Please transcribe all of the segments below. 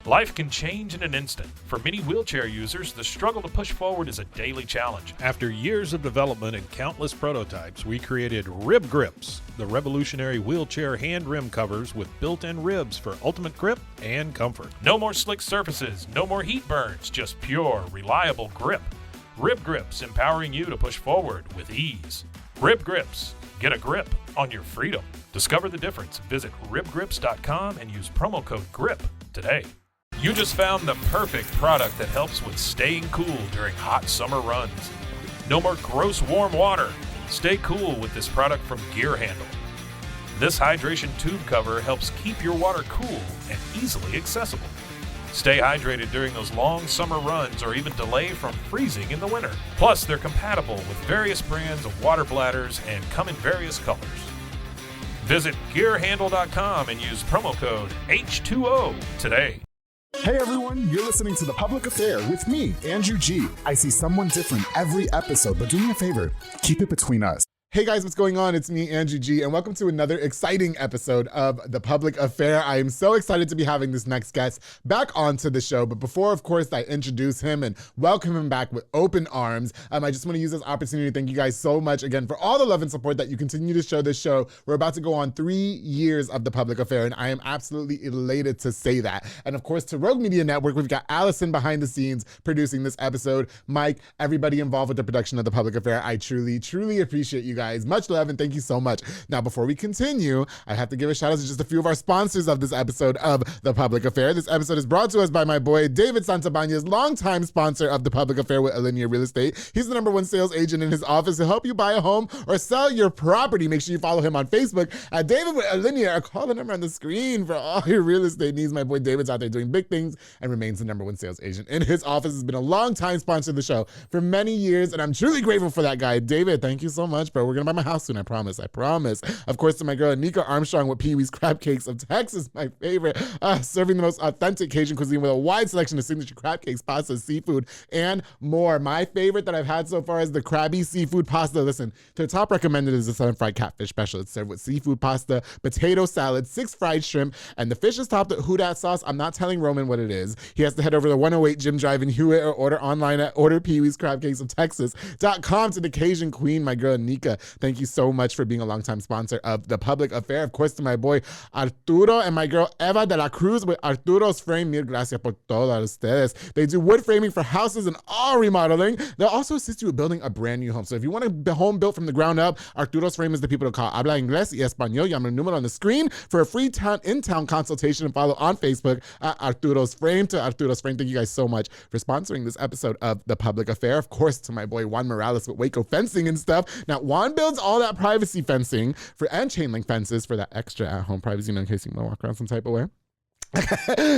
Life can change in an instant. For many wheelchair users, the struggle to push forward is a daily challenge. After years of development and countless prototypes, we created Rib Grips, the revolutionary wheelchair hand rim covers with built-in ribs for ultimate grip and comfort. No more slick surfaces, no more heat burns, just pure, reliable grip. Rib Grips, empowering you to push forward with ease. Rib Grips, get a grip on your freedom. Discover the difference. Visit ribgrips.com and use promo code GRIP today. You just found the perfect product that helps with staying cool during hot summer runs. No more gross warm water. Stay cool with this product from Gear Handle. This hydration tube cover helps keep your water cool and easily accessible. Stay hydrated during those long summer runs or even delay from freezing in the winter. Plus, they're compatible with various brands of water bladders and come in various colors. Visit gearhandle.com and use promo code H2O today. Hey everyone, you're listening to The Public Affair with me, Andrew G. I see someone different every episode, but do me a favor, keep it between us. Hey guys, what's going on? It's me, Andrew G, and welcome to another exciting episode of The Public Affair. I am so excited to be having this next guest back onto the show, but before, of course, I introduce him and welcome him back with open arms, I just want to use this opportunity to thank you guys so much again for all the love and support that you continue to show this show. We're about to go on 3 years of The Public Affair, and I am absolutely elated to say that. And of course, to Rogue Media Network, we've got Allison behind the scenes producing this episode, Mike, everybody involved with the production of The Public Affair. I truly, truly appreciate you guys. Much love and thank you so much. Now, before we continue, I have to give a shout out to just a few of our sponsors of this episode of The Public Affair. This episode is brought to us by my boy, David Santabanez, longtime sponsor of The Public Affair with Alinea Real Estate. He's the #1 sales agent in his office to help you buy a home or sell your property. Make sure you follow him on Facebook at David with Alinea or call the number on the screen for all your real estate needs. My boy David's out there doing big things and remains the #1 sales agent in his office. Has been a long-time sponsor of the show for many years, and I'm truly grateful for that guy. David, thank you so much, bro. We're gonna buy my house soon, I promise. Of course, to my girl, Anika Armstrong with Pee Wee's Crab Cakes of Texas, my favorite. Serving the most authentic Cajun cuisine with a wide selection of signature crab cakes, pasta, seafood, and more. My favorite that I've had so far is the Krabby Seafood Pasta. Listen, their top recommended is the Southern Fried Catfish Special. It's served with seafood pasta, potato salad, 6 fried shrimp, and the fish is topped with Houdat sauce. I'm not telling Roman what it is. He has to head over to 108 Jim Drive in Hewitt or order online at orderpeeweescrabcakesofTexas.com to the Cajun Queen, my girl, Nika. Thank you so much for being a longtime sponsor of The Public Affair. Of course, to my boy Arturo and my girl Eva de la Cruz with Arturo's Frame. Mil gracias por todas ustedes. They do wood framing for houses and all remodeling. They'll also assist you with building a brand new home. So if you want a home built from the ground up, Arturo's Frame is the people to call. Habla inglés y español. Llama el número on the screen for a free in-town consultation, and follow on Facebook at Arturo's Frame. To Arturo's Frame, thank you guys so much for sponsoring this episode of The Public Affair. Of course, to my boy Juan Morales with Waco Fencing and stuff. Now, Juan builds all that privacy fencing and chain link fences for that extra at-home privacy, in case you want to walk around some type of way.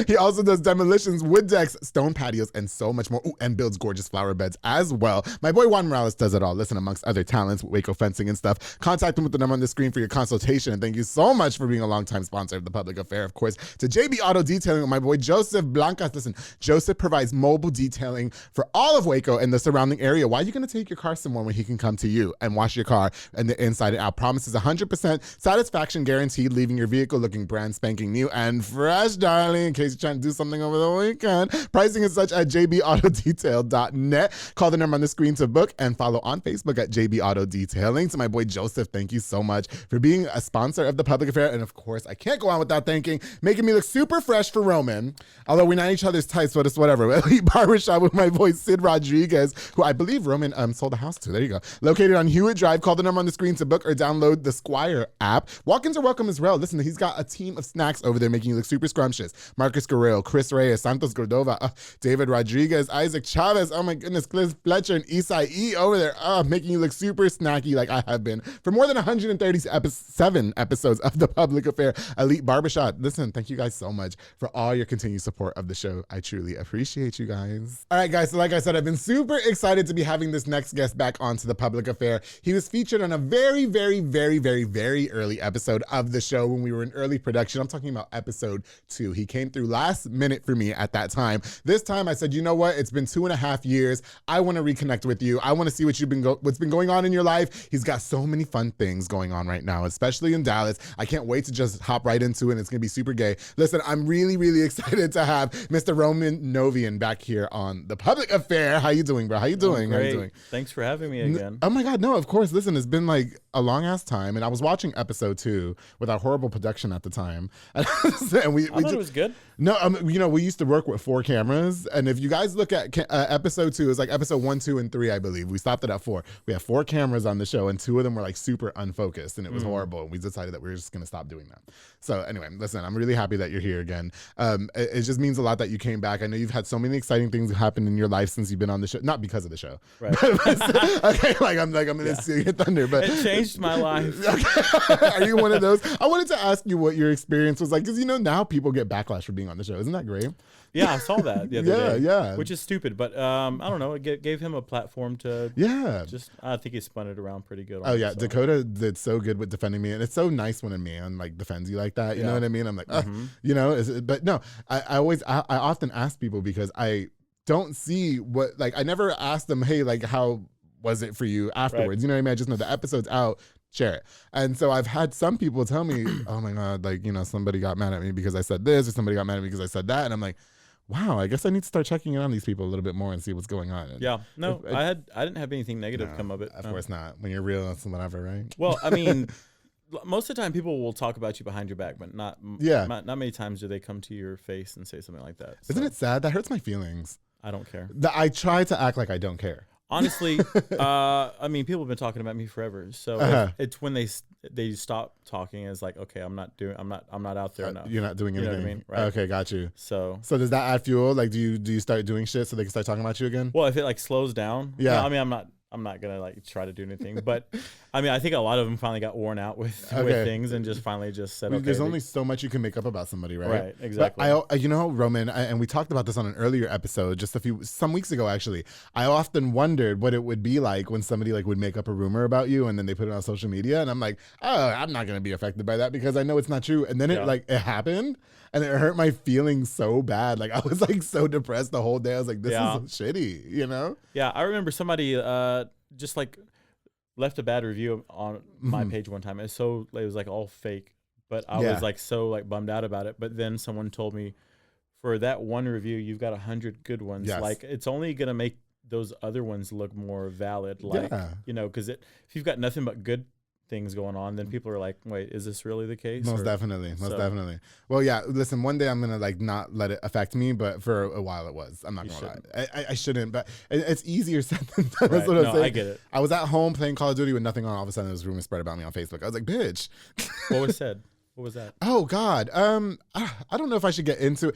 He also does demolitions, wood decks, stone patios, and so much more. Ooh, and builds gorgeous flower beds as well. My boy Juan Morales does it all. Listen, amongst other talents with Waco Fencing and stuff. Contact him with the number on the screen for your consultation. And thank you so much for being a longtime sponsor of The Public Affair. Of course, to JB Auto Detailing with my boy Joseph Blancas. Listen, Joseph provides mobile detailing for all of Waco and the surrounding area. Why are you going to take your car somewhere when he can come to you and wash your car and the inside and out? Promises 100% satisfaction guaranteed, leaving your vehicle looking brand spanking new and fresh, darling, in case you're trying to do something over the weekend. Pricing is such at jbautodetail.net. Call the number on the screen to book and follow on Facebook at JB Auto Detailing. To my boy Joseph, thank you so much for being a sponsor of The Public Affair. And of course, I can't go on without thanking, making me look super fresh for Roman. Although we're not each other's types, but it's whatever. Elite Barbershop with my boy Sid Rodriguez, who I believe Roman sold a house to. There you go. Located on Hewitt Drive. Call the number on the screen to book or download the Squire app. Walk-ins are welcome as well. Listen, he's got a team of snacks over there making you look super scrumptious. Marcus Guerrero, Chris Reyes, Santos Cordova, David Rodriguez, Isaac Chavez, oh my goodness, Cliff Fletcher, and Isai E over there, making you look super snacky like I have been for more than 137 episodes of The Public Affair. Elite Barbershop. Listen, thank you guys so much for all your continued support of the show. I truly appreciate you guys. All right, guys, so like I said, I've been super excited to be having this next guest back onto The Public Affair. He was featured on a very, very, very, very, very early episode of the show when we were in early production. I'm talking about episode 2. He came through last minute for me at that time. This time I said, you know what? It's been 2.5 years. I want to reconnect with you. I want to see what's been going on in your life. He's got so many fun things going on right now, especially in Dallas. I can't wait to just hop right into it. It's going to be super gay. Listen, I'm really, really excited to have Mr. Roman Novian back here on The Public Affair. How you doing, bro? How you doing? Great. How you doing? Thanks for having me again. Oh my God, no, of course. Listen, it's been like a long ass time, and I was watching episode 2 with our horrible production at the time, and we thought it was good. No, we used to work with 4 cameras, and if you guys look at episode 2, it's like episode 1, 2, and 3, I believe. We stopped it at 4. We had 4 cameras on the show, and 2 of them were like super unfocused, and it was horrible. And we decided that we were just gonna stop doing that. So anyway, listen, I'm really happy that you're here again. It just means a lot that you came back. I know you've had so many exciting things happen in your life since you've been on the show, not because of the show. Right. Okay, I'm gonna steal your thunder, but it changed my life. Okay. Are you one of those? I wanted to ask you what your experience was like, because now people get backlash for being on the show. Isn't that great? Yeah, I saw that the other day. Yeah. Which is stupid, but I don't know. It gave him a platform to. Yeah. I think he spun it around pretty good. Oh yeah, so. Dakota did so good with defending me, and it's so nice when a man like defends you like that. You know what I mean? I'm like, but no, I often ask people because I don't see what I never ask them, hey, how was it for you afterwards? Right. You know what I mean? I just know the episode's out. Share it. And so I've had some people tell me, oh my God, somebody got mad at me because I said this, or somebody got mad at me because I said that. And I'm like, wow, I guess I need to start checking in on these people a little bit more and see what's going on. And yeah. No, I didn't have anything negative come of it. Of course not. When you're real, it's whatever, right? Well, I mean, most of the time people will talk about you behind your back, but not many times do they come to your face and say something like that. So. Isn't it sad? That hurts my feelings. I don't care. I try to act like I don't care. Honestly, I mean, people have been talking about me forever. So it's when they stop talking. It's like, okay, I'm not out there enough. You're not doing anything. You know what I mean? Right. Okay, got you. So does that add fuel? Do you start doing shit so they can start talking about you again? Well, if it slows down, yeah. No, I mean, I'm not gonna try to do anything, but I mean, I think a lot of them finally got worn out with things and just finally just said, okay. There's only so much you can make up about somebody, right? Right, exactly. But Roman, and we talked about this on an earlier episode, just some weeks ago, actually. I often wondered what it would be like when somebody would make up a rumor about you and then they put it on social media, and I'm like, oh, I'm not gonna be affected by that because I know it's not true. And then it happened, and it hurt my feelings so bad. I was so depressed the whole day. I was like, this is shitty, Yeah, I remember somebody just left a bad review on my page one time. It was all fake, but I was so bummed out about it. But then someone told me, for that one review, you've got 100 good ones. Yes. It's only gonna make those other ones look more valid. Because if you've got nothing but good things going on, then people are like, wait, is this really the case? Most definitely. Well, yeah, listen, one day I'm gonna not let it affect me, but for a while it was. I'm not gonna lie. I shouldn't, but it's easier said than done. That's what I'm saying. I get it. I was at home playing Call of Duty with nothing on. All of a sudden, this rumor spread about me on Facebook. I was like, bitch. What was said? What was that? Oh God, I don't know if I should get into it.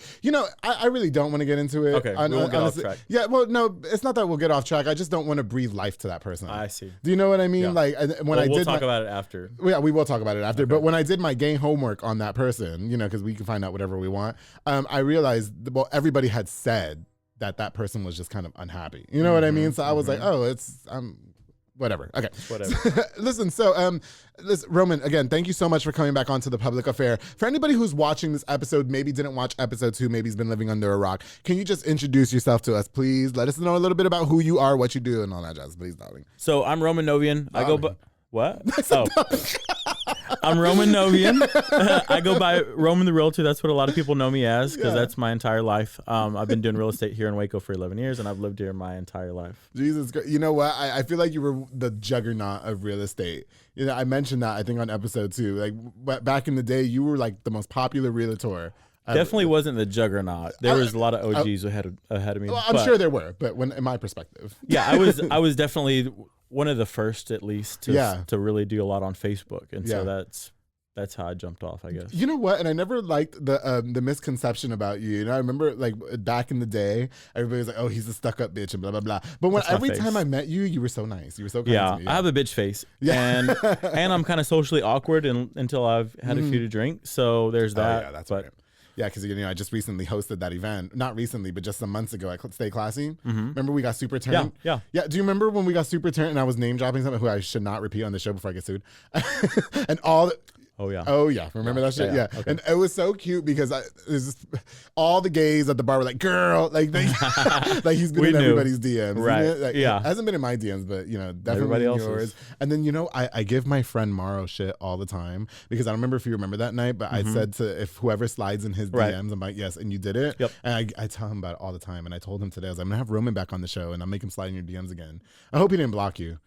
I really don't want to get into it. Okay, we won't get off track. Yeah, well, no, it's not that we'll get off track. I just don't want to breathe life to that person. I see. Do you know what I mean? Yeah. We'll talk about it after. Yeah, we will talk about it after. Okay. But when I did my game homework on that person, because we can find out whatever we want, I realized everybody had said that person was just kind of unhappy. You know what I mean? So I was like, oh, whatever. Okay. Whatever. Listen, listen, Roman, again, thank you so much for coming back onto The Public Affair. For anybody who's watching this episode, maybe didn't watch episode 2, maybe he's been living under a rock, can you just introduce yourself to us, please? Let us know a little bit about who you are, what you do, and all that jazz, please, darling. So I'm Roman Novian. I go by... What? Oh. I'm Roman Novian. I go by Roman the Realtor. That's what a lot of people know me as, because that's my entire life. I've been doing real estate here in Waco for 11 years, and I've lived here my entire life. Jesus Christ. You know what? I feel like you were the juggernaut of real estate. I mentioned that, I think, on episode 2. Back in the day, you were the most popular realtor. Definitely wasn't the juggernaut. There was a lot of OGs ahead of me. Well, I'm sure there were, but in my perspective. Yeah, I was definitely one of the first, at least, to really do a lot on Facebook, and so that's how I jumped off, I guess. You know what? And I never liked the misconception about you. I remember back in the day, everybody was like, "Oh, he's a stuck-up bitch," and blah blah blah. But every time I met you, you were so nice. You were so kind to me. I have a bitch face, and I'm kind of socially awkward until I've had a few to drink. So there's that. Yeah, that's right. Yeah, because I just recently hosted that event. Not recently, but just some months ago at Stay Classy. Remember we got super turned? Yeah. Do you remember when we got super turned and I was name dropping something who I should not repeat on the show before I get sued? And all. Oh yeah. Oh yeah, remember that shit? Yeah. Okay. And it was so cute because all the gays at the bar were like, "Girl," like like he's been We in knew. everybody's DMs, Right. Like, Yeah. hasn't been in my DMs, but definitely Everybody in else's. yours. And then I give my friend Maro shit all the time because I don't remember if you remember that night, but I said to if whoever slides in his DMs, I'm like, yes, and you did it. Yep. And I tell him about it all the time, and I told him today I was like, I'm gonna have Roman back on the show, and I'll make him slide in your DMs again. I hope he didn't block you.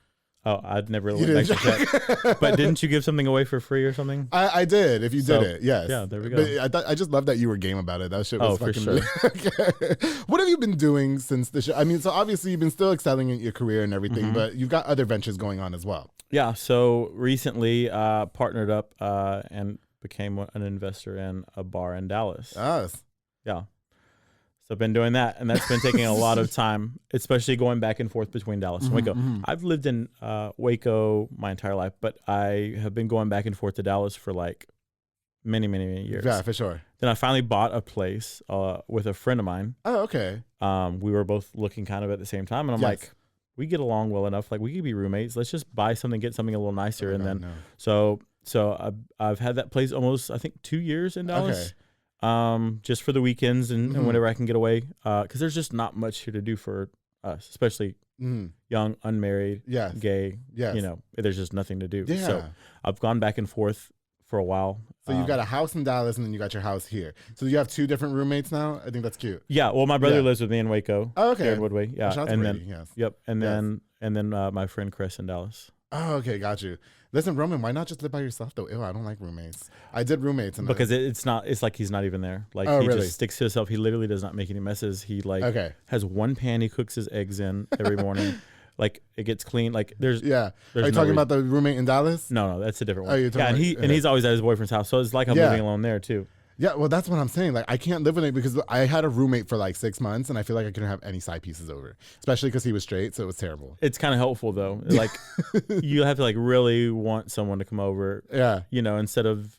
Oh, I'd never went back to check. But didn't you give something away for free or something? I did. If you did it, yes. Yeah, there we go. But I just love that you were game about it. That shit was for fucking. sure. Okay. What have you been doing since the show? I mean, so obviously you've been still excelling in your career and everything, but you've got other ventures going on as well. Yeah. So recently, partnered up and became an investor in a bar in Dallas. Us. Yeah. So I've been doing that, and that's been taking a lot of time, especially going back and forth between Dallas and Waco. I've lived in Waco my entire life, but I have been going back and forth to Dallas for like many, many, many years. Yeah, for sure. Then I finally bought a place with a friend of mine. Oh, okay. We were both looking kind of at the same time, and I'm like, we get along well enough. Like, we could be roommates. Let's just buy something, get something a little nicer, So I've had that place almost, I think, 2 years in Dallas. Okay. Just for the weekends and whenever I can get away, because there's just not much here to do for us, especially young, unmarried, gay. Yes. There's just nothing to do. Yeah. So I've gone back and forth for a while. So you've got a house in Dallas, and then you got your house here. So you have 2 different roommates now. I think that's cute. Yeah. Well, my brother lives with me in Waco. Oh, okay. Here in Woodway. Yeah. Shout out to And Brady, then yes. yep. And then my friend Chris in Dallas. Oh, okay, got you. Listen, Roman, why not just live by yourself though? Ew, I don't like roommates. I did roommates, and Because it's like he's not even there. Like he really? just sticks to himself. He literally does not make any messes. He has one pan he cooks his eggs in every morning. Like it gets clean. Like there's Are you talking about the roommate in Dallas? No, that's a different one. Oh, you're talking and he's always at his boyfriend's house, so it's like I'm living alone there too. Yeah, well, that's what I'm saying. Like, I can't live with it because I had a roommate for like 6 months, and I feel like I couldn't have any side pieces over, especially because he was straight, so it was terrible. It's kind of helpful though. Like you have to like really want someone to come over. Yeah. Instead of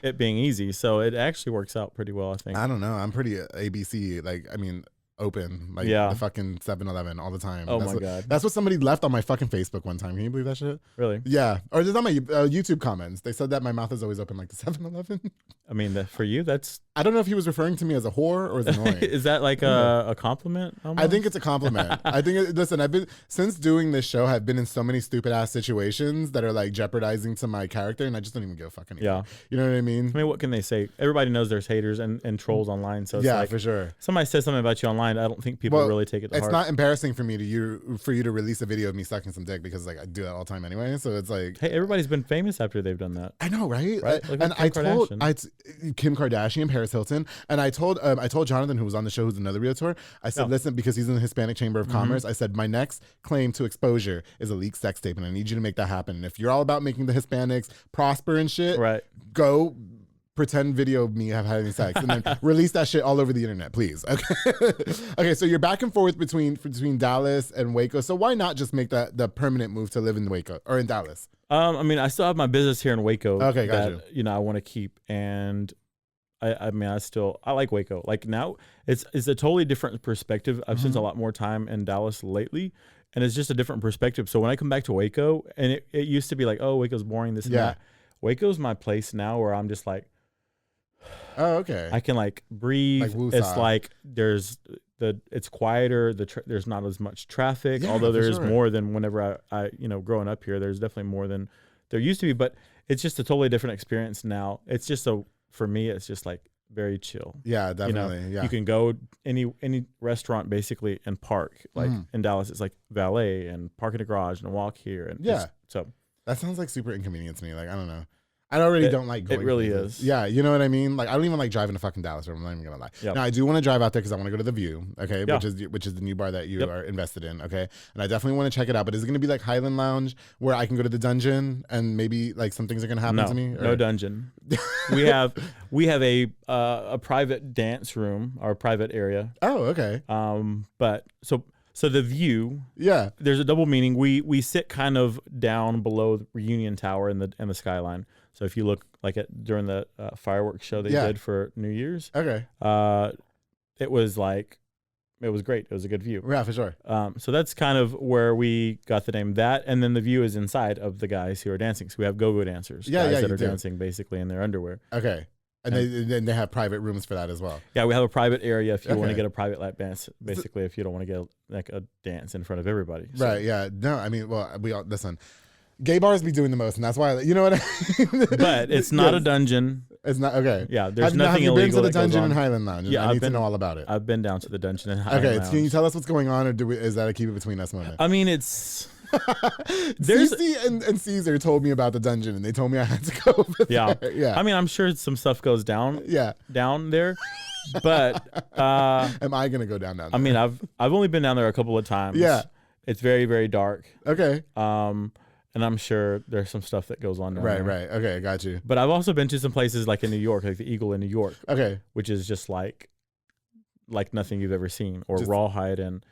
it being easy, so it actually works out pretty well, I think. I don't know. I'm pretty ABC. Like, I mean, open, like the fucking 7-Eleven all the time. Oh my God. That's what somebody left on my fucking Facebook one time. Can you believe that shit? Really? Yeah. Or just on my YouTube comments. They said that my mouth is always open like the 7-Eleven. I mean, for you, that's... I don't know if he was referring to me as a whore or as annoying. Is that like a compliment? Almost? I think it's a compliment. I think, listen, I've been, since doing this show, I've been in so many stupid ass situations that are like jeopardizing to my character, and I just don't even give a fuck anymore. Yeah. You know what I mean? I mean, what can they say? Everybody knows there's haters and trolls online, so it's like, for sure. Somebody says something about you online, I don't think people really take it to heart. It's not embarrassing for you to release a video of me sucking some dick because like I do that all the time anyway. So it's like, hey, everybody's been famous after they've done that. I know, right? Look And at Kim Kardashian, Paris Hilton, and I told Jonathan, who was on the show, who's another realtor. I said, listen, because he's in the Hispanic Chamber of Commerce. I said, my next claim to exposure is a leaked sex tape, and I need you to make that happen. And if you're all about making the Hispanics prosper and shit, go pretend video of me having sex and then release that shit all over the internet, please. Okay. Okay, so you're back and forth between Dallas and Waco. So why not just make the permanent move to live in Waco or in Dallas? I mean, I still have my business here in Waco. Okay, gotcha. That, I want to keep, and I mean, I like Waco. Like now, it's a totally different perspective. I've spent a lot more time in Dallas lately, and it's just a different perspective. So when I come back to Waco, and it used to be like, oh, Waco's boring, this and that. Waco's my place now where I'm just like, oh, okay. I can like breathe. Like it's like it's quieter. There's not as much traffic, although there is more than whenever I growing up here. There's definitely more than there used to be, but it's just a totally different experience now. It's just for me, it's just like very chill. Yeah, definitely. You can go any restaurant basically and park. Like in Dallas, it's like valet and park in a garage and walk here. And so that sounds like super inconvenient to me. Like, I don't know. I already don't like going. It really places. is. Yeah, you know what I mean? Like, I don't even like driving to fucking Dallas, I'm not even gonna lie. Now, I do want to drive out there because I want to go to the View, okay? Which is the new bar that you are invested in, okay? And I definitely want to check it out, but is it gonna be like Highland Lounge where I can go to the dungeon and maybe like some things are gonna happen to me? No dungeon. we have a private dance room, our private area. Oh, okay. But so the View, there's a double meaning. We sit kind of down below the Reunion Tower and the skyline. So if you look like during the fireworks show they did for New Year's, okay, it was like it was great. It was a good view. Yeah, for sure. So that's kind of where we got the name that. And then the view is inside of the guys who are dancing. So we have go-go dancers. Guys that are dancing basically in their underwear. Okay. And they have private rooms for that as well. Yeah, we have a private area if you want to get a private lap dance. Basically, if you don't want to get like a dance in front of everybody. So. Right, yeah. No, I mean, well, we all, listen, gay bars be doing the most, and that's why, you know what I mean? But it's not a dungeon. It's not, okay. Yeah, there's nothing have you illegal. Been to the dungeon in Highland Lounge? Yeah, I need to know all about it. I've been down to the dungeon in Highland Lounge. Okay, can you tell us what's going on, or is that a keep it between us moment? I mean, it's... Cece and Caesar told me about the dungeon, and they told me I had to go over there. Yeah. I mean, I'm sure some stuff goes down. Yeah. Down there, but am I gonna go down there? I mean, I've only been down there a couple of times. Yeah. It's very, very dark. Okay. And I'm sure there's some stuff that goes on down there. Right. Okay, I got you. But I've also been to some places like in New York, like the Eagle in New York. Okay. Which is just like nothing you've ever seen, or Rawhide and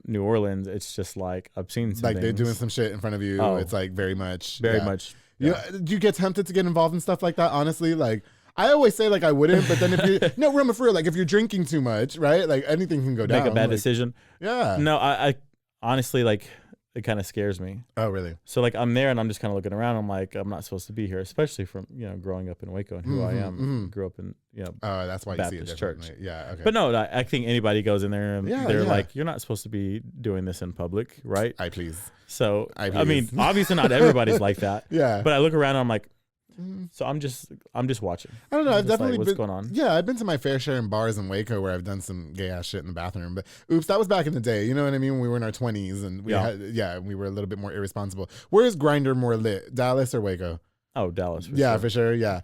New Orleans. It's just like I've seen some things. They're doing some shit in front of you. It's like very much. Yeah. Do you get tempted to get involved in stuff like that? Honestly, like I always say, like I wouldn't, but then if you no, Roma, for real, like if you're drinking too much, right? Like anything can go down. Make a bad decision. Yeah. No, I honestly like. It kind of scares me. Oh, really? So like I'm there and I'm just kind of looking around. I'm like, I'm not supposed to be here, especially from growing up in Waco and who I am. Grew up in that's why Baptist you see it church. Yeah. Okay. But no, I think anybody goes in there and they're like, you're not supposed to be doing this in public, right? Please. So I mean, obviously not everybody's like that. Yeah. But I look around and I'm like. So I'm just watching. I don't know. I've definitely what's been, going on. Yeah, I've been to my fair share in bars in Waco where I've done some gay ass shit in the bathroom. But oops, that was back in the day. You know what I mean? When we were in our 20s and we were a little bit more irresponsible. Where is Grindr more lit, Dallas or Waco? Oh, Dallas. For sure. Yeah.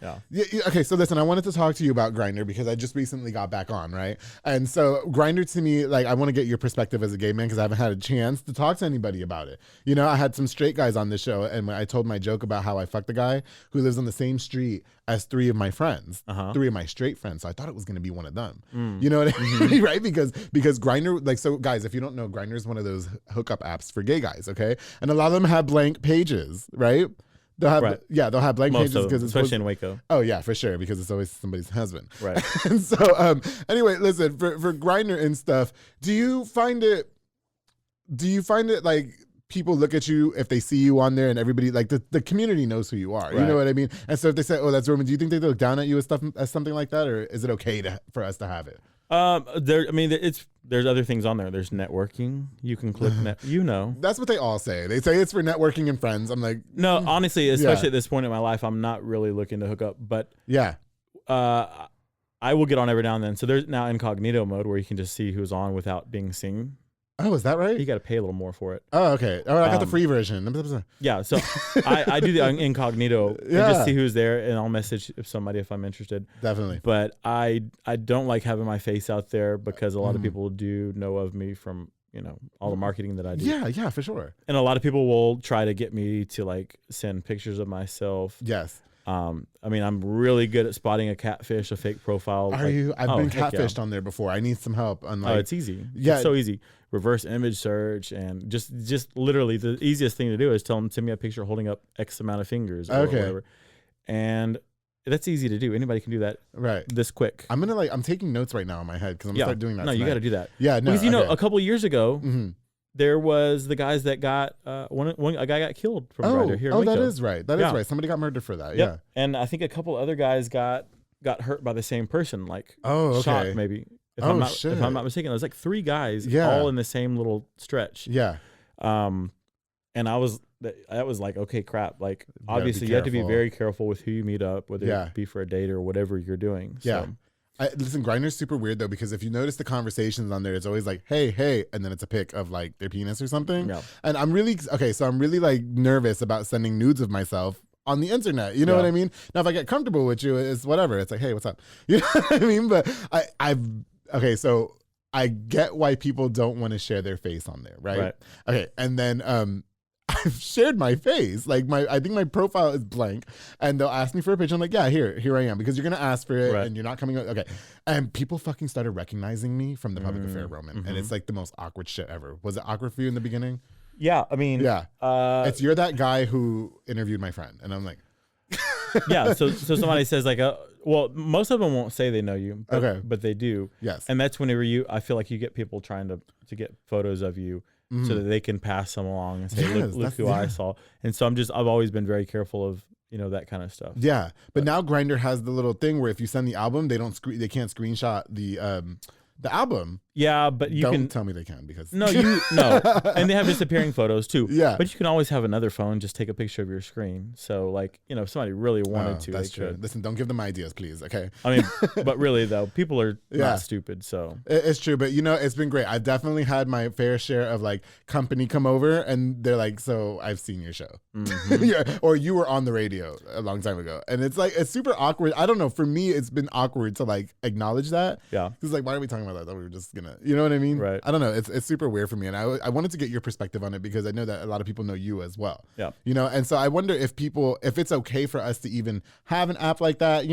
Okay, so listen, I wanted to talk to you about Grindr because I just recently got back on, right? And so Grindr to me, like, I want to get your perspective as a gay man because I haven't had a chance to talk to anybody about it. You know, I had some straight guys on the show, and I told my joke about how I fucked a guy who lives on the same street as three of my friends, three of my straight friends. So I thought it was going to be one of them. You know what I mean? Right? Because Grindr, like, so guys, if you don't know, Grindr is one of those hookup apps for gay guys, okay? And a lot of them have blank pages, right? They'll have blank pages because it's especially in Waco. Oh yeah, for sure, because it's always somebody's husband. Right. And so anyway, listen, for Grindr and stuff, do you find it like people look at you if they see you on there and everybody like the community knows who you are. Right. You know what I mean? And so if they say, "Oh, that's Roman," do you think they look down at you as something like that, or is it okay for us to have it? There's other things on there. There's networking. You can click That's what they all say. They say it's for networking and friends. I'm like, no, honestly, especially at this point in my life, I'm not really looking to hook up. But I will get on every now and then. So there's now incognito mode where you can just see who's on without being seen. Oh, is that right? You got to pay a little more for it. Oh, okay. Oh, I got the free version. Yeah, so I do the incognito and just see who's there, and I'll message somebody if I'm interested. Definitely. But I don't like having my face out there because a lot of people do know of me from all the marketing that I do. Yeah, for sure. And a lot of people will try to get me to like send pictures of myself. Yes. I mean, I'm really good at spotting a catfish, a fake profile. Are you? I've been catfished on there before. I need some help. It's easy. Yeah. It's so easy. Reverse image search and just literally the easiest thing to do is tell them, send me a picture holding up X amount of fingers or whatever. And that's easy to do. Anybody can do that this quick. I'm taking notes right now in my head because I'm going to start doing that. No, tonight. You got to do that. Yeah, no. Because, a couple of years ago, there was the guys that got, a guy got killed from Grindr here in Waco. That is right. That is right. Somebody got murdered for that. Yeah. And I think a couple other guys got hurt by the same person, like shot maybe. If I'm not mistaken, it was like 3 guys all in the same little stretch. Yeah. And that was like, okay, crap. Like obviously you have to be very careful with who you meet up, whether it be for a date or whatever you're doing. Yeah. So. Listen, Grindr's super weird though, because if you notice the conversations on there, it's always like, hey, and then it's a pic of like their penis or something. Yeah. And I'm really like nervous about sending nudes of myself on the internet. You know what I mean? Now, if I get comfortable with you, it's whatever. It's like, hey, what's up? You know what I mean? But so I get why people don't want to share their face on there, right? Okay, and then I've shared my face. Like I think my profile is blank, and they'll ask me for a picture. I'm like, yeah, here I am, because you're gonna ask for it, and you're not coming. Okay, and people fucking started recognizing me from the public affair, Roman, and it's like the most awkward shit ever. Was it awkward for you in the beginning? Yeah, I mean, it's you're that guy who interviewed my friend, and I'm like, yeah. So somebody says like, Well, most of them won't say they know you, Okay. but they do. Yes. And that's whenever I feel like you get people trying to get photos of you so that they can pass them along and say, Yes, look who I saw. And so I've always been very careful of, that kind of stuff. Yeah. But now Grindr has the little thing where if you send the album, they can't screenshot the album. Yeah, but you Don't can tell me they can because no, and they have disappearing photos too. Yeah, but you can always have another phone just take a picture of your screen. So like if somebody really wanted to, that's they true. could. Listen, don't give them ideas, please. Okay. I mean, but really though, people are not stupid. So it's true, but it's been great. I've definitely had my fair share of like company come over, and they're like, "So I've seen your show, yeah, or you were on the radio a long time ago," and it's like it's super awkward. I don't know. For me, it's been awkward to like acknowledge that. Yeah, because like, why are we talking about that? That we were just gonna, you know what I mean? Right. I don't know. It's super weird for me, and I wanted to get your perspective on it because I know that a lot of people know you as well. Yeah. And so I wonder if it's okay for us to even have an app like that,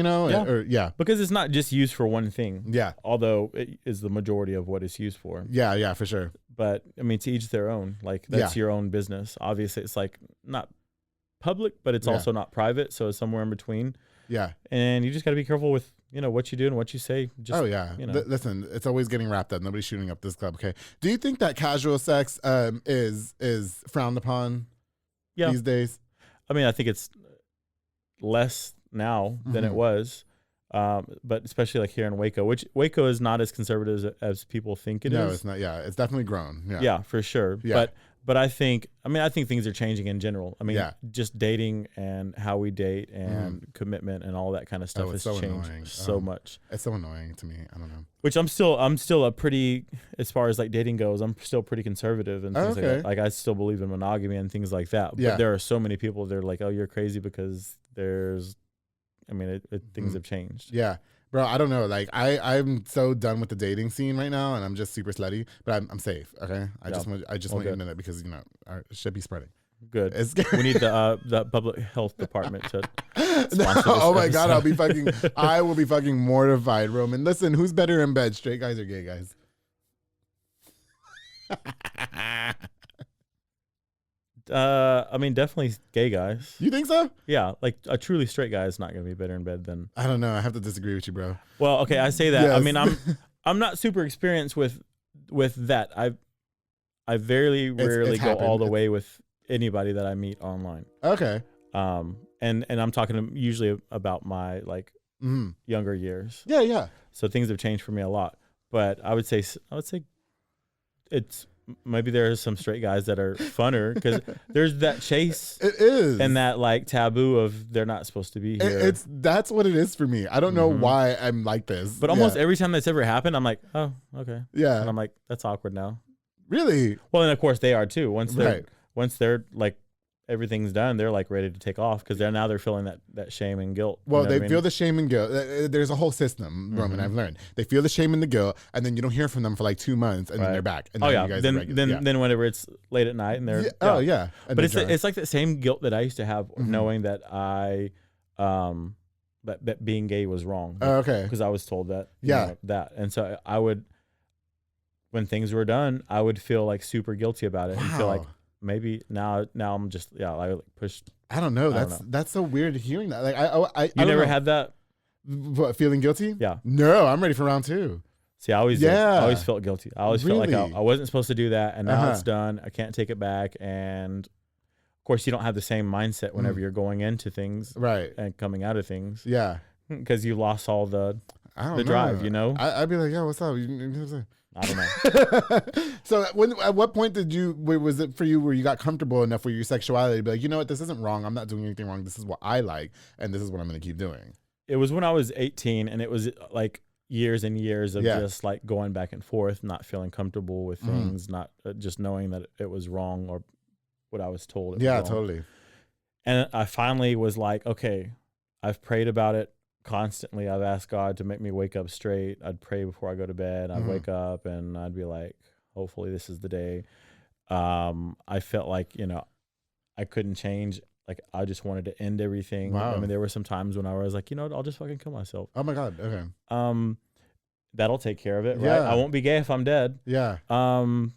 because it's not just used for one thing. Yeah. Although it is the majority of what it's used for. Yeah, for sure. But I mean, to each their own. Like that's your own business. Obviously, it's like not public, but it's also not private, so it's somewhere in between. Yeah. And you just got to be careful with what you do and what you say. Just, listen, it's always getting wrapped up. Nobody's shooting up this club. Okay. Do you think that casual sex is frowned upon these days? I mean, I think it's less now than it was. But especially like here in Waco, which Waco is not as conservative as people think it is. No, it's not. Yeah, it's definitely grown. Yeah, for sure. Yeah. But I think things are changing in general. I mean, just dating and how we date and commitment and all that kind of stuff has changed so much. It's so annoying to me. I don't know. Which I'm still a pretty, as far as like dating goes, I'm still pretty conservative and things like that. Like I still believe in monogamy and things like that. But there are so many people that are like, oh, you're crazy because things have changed. Yeah. Bro, I don't know. Like I'm so done with the dating scene right now, and I'm just super slutty. But I'm safe. Okay, I just want you to know that because it should be spreading. Good. We need the public health department to sponsor this oh my God, I will be fucking mortified, Roman. Listen, who's better in bed, straight guys or gay guys? Definitely gay guys. You think so? Yeah, like a truly straight guy is not going to be better in bed than. I don't know. I have to disagree with you, bro. Well, okay, I say that. Yes. I mean, I'm not super experienced with that. I very rarely go all the way with anybody that I meet online. Okay. And I'm talking usually about my like younger years. Yeah. So things have changed for me a lot, but I would say it's. Maybe there's some straight guys that are funner because there's that chase. It is. And that like taboo of they're not supposed to be here. That's what it is for me. I don't know why I'm like this. But almost every time that's ever happened, I'm like, oh, okay. Yeah. And I'm like, that's awkward now. Really? Well, and of course they are too. Once they're like everything's done, they're like ready to take off because they're feeling that shame and guilt. Well, they feel the shame and guilt. There's a whole system, Roman, I've learned. They feel the shame and the guilt, and then you don't hear from them for like 2 months, and then they're back. And then you guys are regular. Then whenever it's late at night and they're And but it's like the same guilt that I used to have knowing that that being gay was wrong. Okay. Because I was told that. That, and so I would, when things were done, I would feel like super guilty about it and feel like. Maybe now I'm just I pushed. I don't know. That's so weird hearing that. Like I you never had that? What, feeling guilty? Yeah. No, I'm ready for round 2. See, I always felt guilty. I always felt like I wasn't supposed to do that, and now it's done. I can't take it back, and of course you don't have the same mindset whenever you're going into things, right, and coming out of things. Yeah, because you lost all the drive. I'd be like, yeah, what's up? I don't know. So at what point was it for you where you got comfortable enough with your sexuality to be like, you know what, this isn't wrong. I'm not doing anything wrong. This is what I like, and this is what I'm going to keep doing. It was when I was 18, and it was like years and years of just like going back and forth, not feeling comfortable with things, not just knowing that it was wrong or what I was told. It was wrong. Totally. And I finally was like, okay, I've prayed about it. Constantly I've asked God to make me wake up straight. I'd pray before I go to bed. I'd wake up and I'd be like, hopefully this is the day. I felt like, I couldn't change. Like I just wanted to end everything. Wow. I mean, there were some times when I was like, I'll just fucking kill myself. Oh my God. Okay. That'll take care of it, right? Yeah. I won't be gay if I'm dead. Yeah. And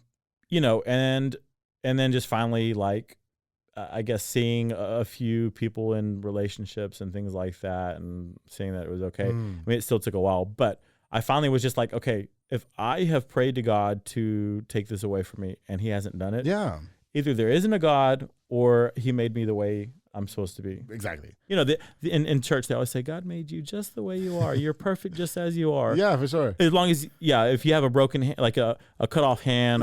then just finally like I guess seeing a few people in relationships and things like that and seeing that it was okay. I mean, it still took a while, but I finally was just like, okay, if I have prayed to God to take this away from me and he hasn't done it, either there isn't a God or he made me the way I'm supposed to be. Exactly. You know, in church, they always say, God made you just the way you are. You're perfect just as you are. Yeah, for sure. As long as, if you have a broken hand, like a cut off hand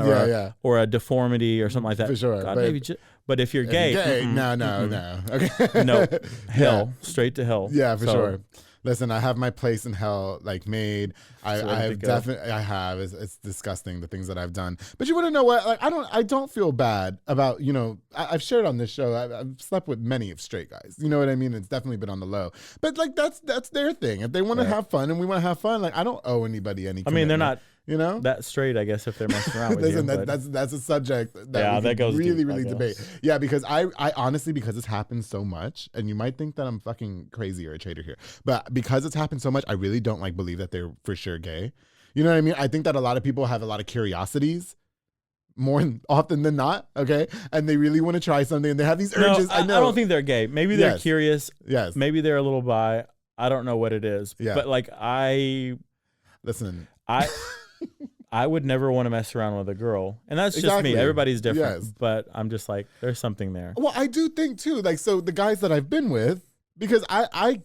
or a deformity or something like that. For sure. God made you but if you're gay. No. Okay. No. Hell. Straight to hell. Yeah, for sure. Listen, I have my place in hell like made. I've definitely have. It's disgusting the things that I've done. But you want to know what? Like I don't feel bad about, you know, I've shared on this show. I've slept with many of straight guys. You know what I mean? It's definitely been on the low. But like that's their thing. If they want to have fun and we want to have fun, like I don't owe anybody any. I mean, they're not. You know, that straight, I guess, if they're messing around with Listen, you. That's a subject that we goes really, deep, really debate. Yeah, because I honestly, because it's happened so much, and you might think that I'm fucking crazy or a traitor here, but because it's happened so much, I really don't like believe that they're for sure gay. You know what I mean? I think that a lot of people have a lot of curiosities more often than not, okay? And they really want to try something, and they have these urges. I don't think they're gay. Maybe they're curious. Yes. Maybe they're a little bi. I don't know what it is. Yeah. But like Listen. I would never want to mess around with a girl. And that's just me. Everybody's different. Yes. But I'm just like, there's something there. Well, I do think too, like, so the guys that I've been with, because I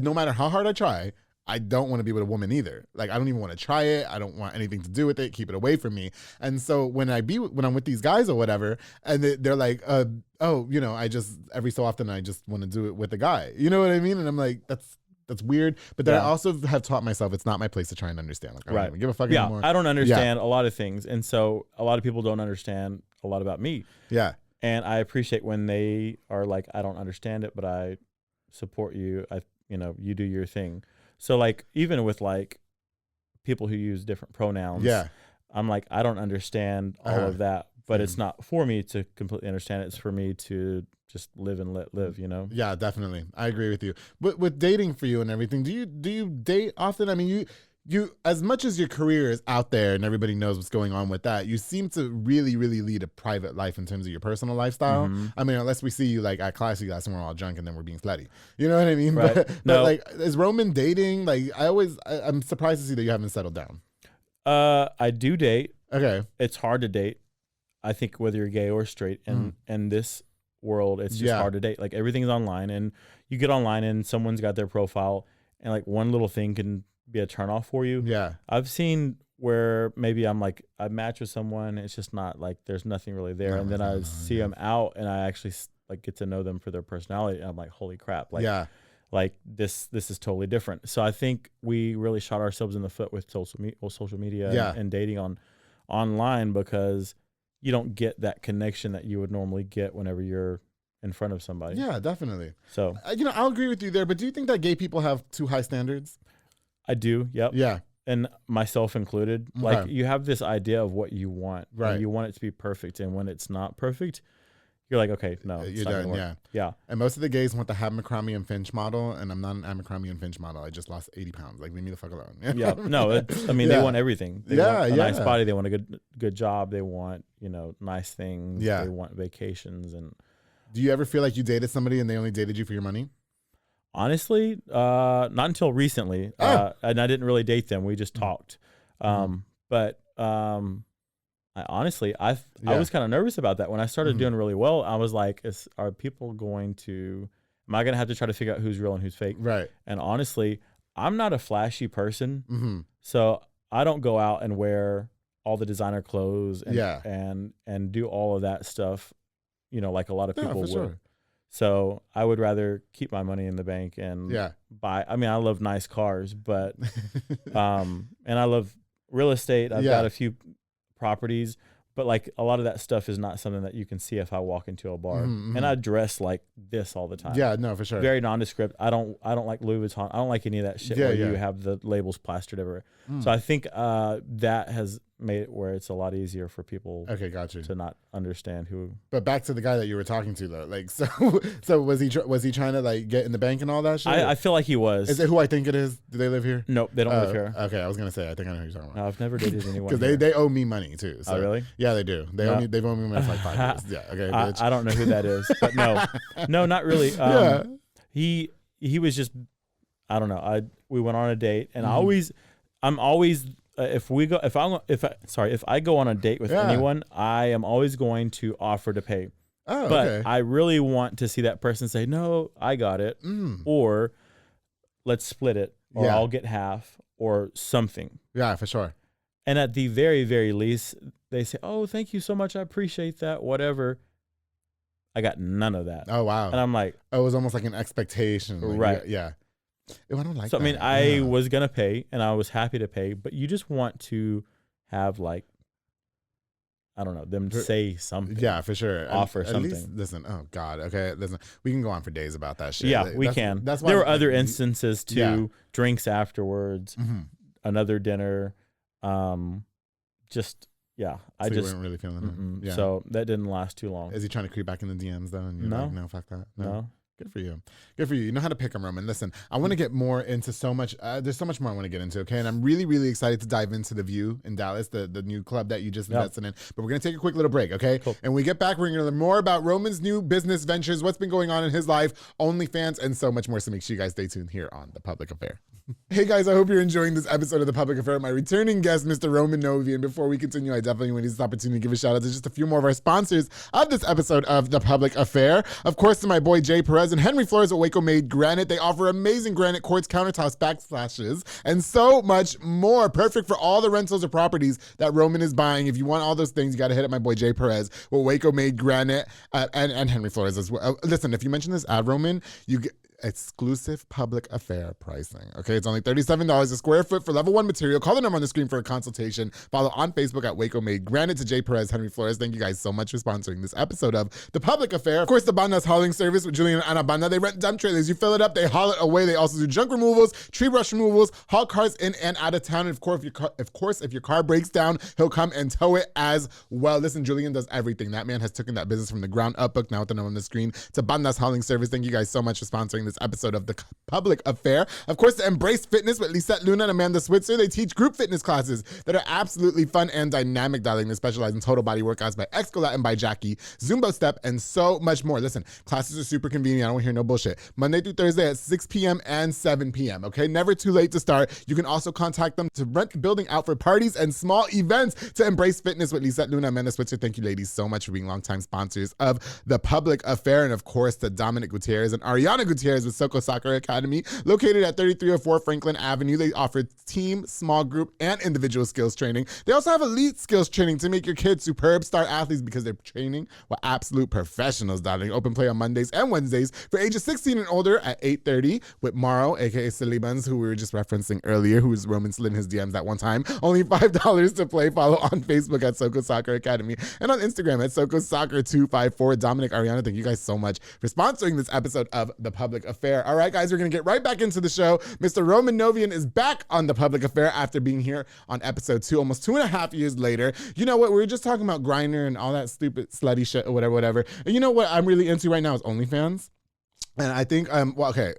no matter how hard I try, I don't want to be with a woman either. Like, I don't even want to try it. I don't want anything to do with it. Keep it away from me. And so when I'm with these guys or whatever, and they're like, oh, you know, I just, every so often I just want to do it with a guy. You know what I mean? And I'm like, that's weird. But then I also have taught myself it's not my place to try and understand. Like, I don't even give a fuck anymore. I don't understand a lot of things. And so a lot of people don't understand a lot about me. Yeah. And I appreciate when they are like, I don't understand it, but I support you. You do your thing. So like, even with like people who use different pronouns, I'm like, I don't understand all of that, but it's not for me to completely understand. It's for me to just live and let live, you know? Yeah, definitely. I agree with you. But with dating for you and everything, do you date often? I mean, you as much as your career is out there and everybody knows what's going on with that, you seem to really, really lead a private life in terms of your personal lifestyle. Mm-hmm. I mean, unless we see you like at Classy Glass and we're all drunk and then we're being slutty. You know what I mean? Right. But like, is Roman dating? Like, I'm surprised to see that you haven't settled down. I do date. Okay. It's hard to date. I think whether you're gay or straight and this world, it's just hard to date. Like everything's online, and you get online and someone's got their profile, and like one little thing can be a turnoff for you. Yeah. I've seen where maybe I'm like, I match with someone, it's just not like, there's nothing really there. And then I see them out and I actually like get to know them for their personality. And I'm like, holy crap. Like, like this is totally different. So I think we really shot ourselves in the foot with social media and dating online, because you don't get that connection that you would normally get whenever you're in front of somebody. Yeah, definitely. So, I'll agree with you there, but do you think that gay people have too high standards? I do. Yep. Yeah. And myself included. Okay. Like, you have this idea of what you want. Right. And you want it to be perfect. And when it's not perfect, you're like, okay, no. You're done. Yeah. Yeah. And most of the gays want the Abercrombie and Finch model, and I'm not an Abercrombie and Finch model. I just lost 80 pounds. Like, leave me the fuck alone. Yeah. No, they want everything. They want a nice body. They want a good job. They want, nice things. Yeah. They want vacations. And do you ever feel like you dated somebody and they only dated you for your money? Honestly, not until recently. And I didn't really date them. We just talked. But I was kind of nervous about that. When I started doing really well, I was like, am I going to have to try to figure out who's real and who's fake? Right. And honestly, I'm not a flashy person. So I don't go out and wear all the designer clothes and do all of that stuff, like a lot of people would. Sure. So I would rather keep my money in the bank and buy. I mean, I love nice cars, but and I love real estate. I've got a few properties, but like a lot of that stuff is not something that you can see if I walk into a bar. And I dress like this all the time. Yeah, no, for sure. Very nondescript. I don't like Louis Vuitton. I don't like any of that shit where you have the labels plastered everywhere. So I think that has made it where it's a lot easier for people Okay, got you. to not understand who. But back to the guy that you were talking to though, like so was he trying to like get in the bank and all that shit? I feel like he was. Is it who I think it is? Do they live here? Nope, they don't live here. Okay, I was gonna say I think I know who you're talking about. No, I've never dated anyone. Because they owe me money too. So. Oh, really? Yeah, they do. They've owed me money for like 5 years. Yeah. Okay. Bitch. I don't know who that is, but no, not really. Yeah. He was just, I don't know. We went on a date, and Mm-hmm. I'm always if I go on a date with anyone, I am always going to offer to pay. Oh, but okay. I really want to see that person say, "No, I got it," or "Let's split it," or "I'll get half," or something. Yeah, for sure. And at the very, very least, they say, "Oh, thank you so much. I appreciate that." Whatever. I got none of that. Oh, wow. And I'm like, it was almost like an expectation. Like, right. Yeah. Ew, I don't like that. So, I mean, I was going to pay and I was happy to pay, but you just want to have like, I don't know, them say something. Yeah, for sure. Offer at something. Least, listen, oh God. Okay. Listen, we can go on for days about that shit. Yeah, we can. That's why there were other instances too, drinks afterwards, Mm-hmm. another dinner, just, yeah. So I you just, weren't really feeling it. Yeah. So that didn't last too long. Is he trying to creep back in the DMs though? And you're No. like, no, fuck that. No. Good for you. Good for you. You know how to pick them, Roman. Listen, I want to get more into so much. There's so much more I want to get into, okay? And I'm really, really excited to dive into The View in Dallas, the new club that you just invested in. But we're going to take a quick little break, okay? Cool. And when we get back, we're going to learn more about Roman's new business ventures, what's been going on in his life, OnlyFans, and so much more. So make sure you guys stay tuned here on The Public Affair. Hey guys, I hope you're enjoying this episode of The Public Affair. My returning guest, Mr. Roman Novian. Before we continue, I definitely want to use this opportunity to give a shout out to just a few more of our sponsors of this episode of The Public Affair. Of course, to my boy Jay Perez and Henry Flores at Waco Made Granite. They offer amazing granite quartz countertops, backsplashes, and so much more. Perfect for all the rentals or properties that Roman is buying. If you want all those things, you got to hit up my boy Jay Perez with Waco Made Granite and Henry Flores as well. Listen, if you mention this ad, Roman, you get exclusive Public Affair pricing. Okay, it's only $37 a square foot for level 1 material. Call the number on the screen for a consultation. Follow on Facebook at Waco Made Granite. To Jay Perez, Henry Flores, thank you guys so much for sponsoring this episode of The Public Affair. Of course, the Banda's hauling service with Julian and Ana Banda. They rent dump trailers. You fill it up, they haul it away. They also do junk removals, tree brush removals, haul cars in and out of town. And of course, if your car breaks down, he'll come and tow it as well. Listen, Julian does everything. That man has taken that business from the ground up. Book now with the number on the screen. To Banda's hauling service, thank you guys so much for sponsoring this episode of The Public Affair. Of course, to Embrace Fitness with Lisette Luna and Amanda Switzer. They teach group fitness classes that are absolutely fun and dynamic, darling. They specialize in total body workouts by Excola and by Jackie, Zumba Step, and so much more. Listen, classes are super convenient. I don't hear no bullshit. Monday through Thursday at 6 p.m. and 7 p.m. Okay, never too late to start. You can also contact them to rent the building out for parties and small events. To Embrace Fitness with Lisette Luna and Amanda Switzer. Thank you, ladies, so much for being longtime sponsors of The Public Affair. And of course, to Dominic Gutierrez and Ariana Gutierrez with Soko Soccer Academy, located at 3304 Franklin Avenue. They offer team, small group, and individual skills training. They also have elite skills training to make your kids superb star athletes because they're training with absolute professionals, darling. Open play on Mondays and Wednesdays for ages 16 and older at 8:30 with Morrow, aka Silly Buns, who we were just referencing earlier, who was Roman slid in his DMs that one time. Only $5 to play. Follow on Facebook at Soko Soccer Academy and on Instagram at Soko Soccer 254. Dominic, Ariana, thank you guys so much for sponsoring this episode of The Public Affair. All right, guys, we're going to get right back into the show. Mr. Roman Novian is back on The Public Affair after being here on episode 2, almost 2.5 years later. You know what? We were just talking about Grindr and all that stupid slutty shit or whatever. And you know what I'm really into right now is OnlyFans. And I think, well, okay.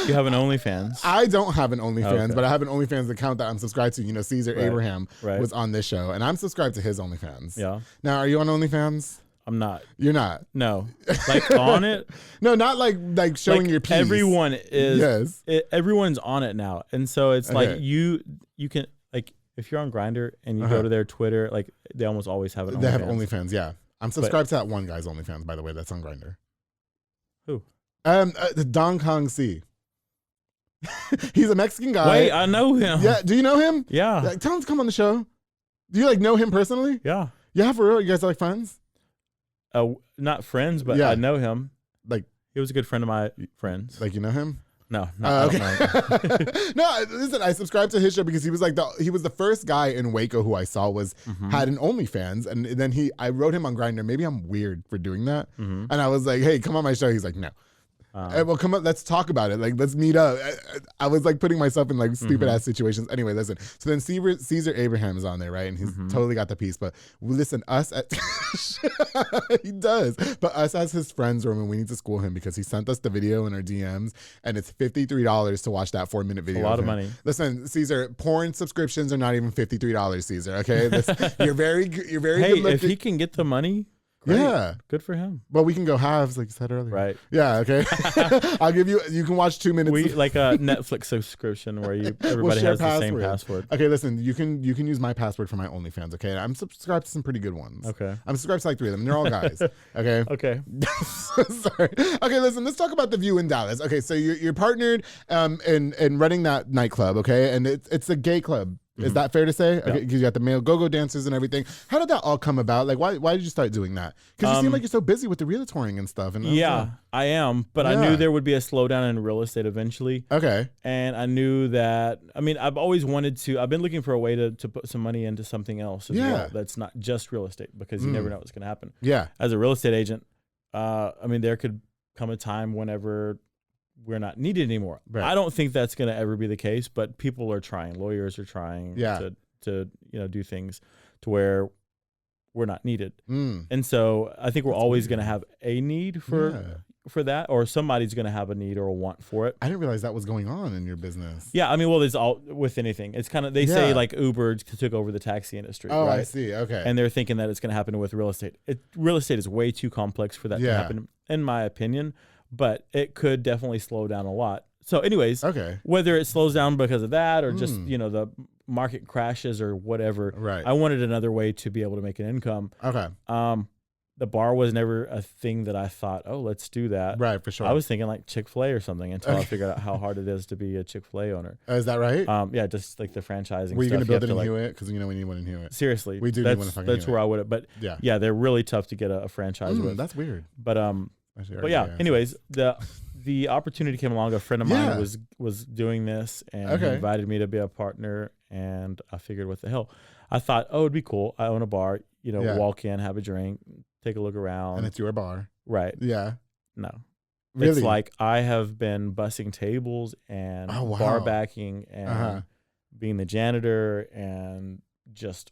You have an OnlyFans? I don't have an OnlyFans, Okay. but I have an OnlyFans account that I'm subscribed to. You know, Caesar Right. Abraham Right. was on this show, and I'm subscribed to his OnlyFans. Yeah. Now, are you on OnlyFans? I'm not. You're not. No. Like on it? No, not like showing Like, your piece. everyone is. Yes. Everyone's on it now. And so it's like Okay. you can, like, if you're on Grindr and you Uh-huh. go to their Twitter, like they almost always have it. They have OnlyFans, yeah. I'm subscribed to that one guy's OnlyFans, by the way. That's on Grindr. Who? Don Kong C. He's a Mexican guy. Wait, I know him. Yeah, do you know him? Yeah. Like, tell him to come on the show. Do you like know him personally? Yeah. Yeah, for real. You guys are like friends? Not friends, but Yeah. I know him. Like, He was a good friend of my friends. you know him? No, I don't know. No, listen, I subscribed to his show because he was the first guy in Waco who I saw had an OnlyFans, and then I wrote him on Grindr. Maybe I'm weird for doing that, and I was like, hey, come on my show. He's like, no. Well, come on, let's talk about it. Like, let's meet up. I was like putting myself in like stupid ass situations. Anyway, listen. So then Caesar Abraham is on there, right? And he's totally got the piece. But listen, us at he does. But us as his friends, Roman, we need to school him because he sent us the video in our DMs, and it's $53 to watch that 4-minute video. A lot of money. Listen, Caesar, porn subscriptions are not even $53, Caesar. Okay, you're very Hey, good looking. if he can get the money, great. Yeah, good for him. well, we can go halves, like you said earlier. Right. Yeah. Okay. I'll give you. You can watch 2 minutes. We like a Netflix subscription where everybody share has the same password. Okay, listen. You can use my password for my OnlyFans. Okay, I'm subscribed to some pretty good ones. Okay. I'm subscribed to like 3 of them. They're all guys. Okay. Okay. Sorry. Okay, listen. Let's talk about the view in Dallas. Okay, so you're partnered in running that nightclub. Okay, and it's a gay club. Is that fair to say? Okay, because you got the male go-go dancers and everything. How did that all come about? Like, why did you start doing that? Because you seem like you're so busy with the realtoring and stuff. And Yeah, I am. But I knew there would be a slowdown in real estate eventually. Okay. And I knew that, I mean, I've always wanted to, I've been looking for a way to put some money into something else as well. That's not just real estate, because you never know what's going to happen. Yeah. As a real estate agent, I mean, there could come a time whenever we're not needed anymore. Right. I don't think that's going to ever be the case, but people are trying. Lawyers are trying to do things to where we're not needed. And so I think we're always going to have a need for that, or somebody's going to have a need or a want for it. I didn't realize that was going on in your business. Yeah, I mean, well, there's all with anything. It's kind of, they say like Uber took over the taxi industry. Oh, right? I see. Okay. And they're thinking that it's going to happen with real estate. Real estate is way too complex for that to happen, in my opinion. But it could definitely slow down a lot. So anyways, whether it slows down because of that or just, the market crashes or whatever, I wanted another way to be able to make an income. Okay. The bar was never a thing that I thought, oh, let's do that. Right, for sure. I was thinking like Chick-fil-A or something until I figured out how hard it is to be a Chick-fil-A owner. Is that right? Yeah, just like the franchising Were you stuff. going to build it in Hewitt? Because we need one in Hewitt. Seriously. We do need one in fucking Hewitt. That's where I would have. But yeah, they're really tough to get a franchise with. That's weird. But yeah, anyways, the opportunity came along. A friend of mine was doing this and he invited me to be a partner, and I figured, what the hell? I thought, oh, it'd be cool. I own a bar, walk in, have a drink, take a look around. And it's your bar. Right. Yeah. No. Really? It's like I have been bussing tables and bar backing and being the janitor and just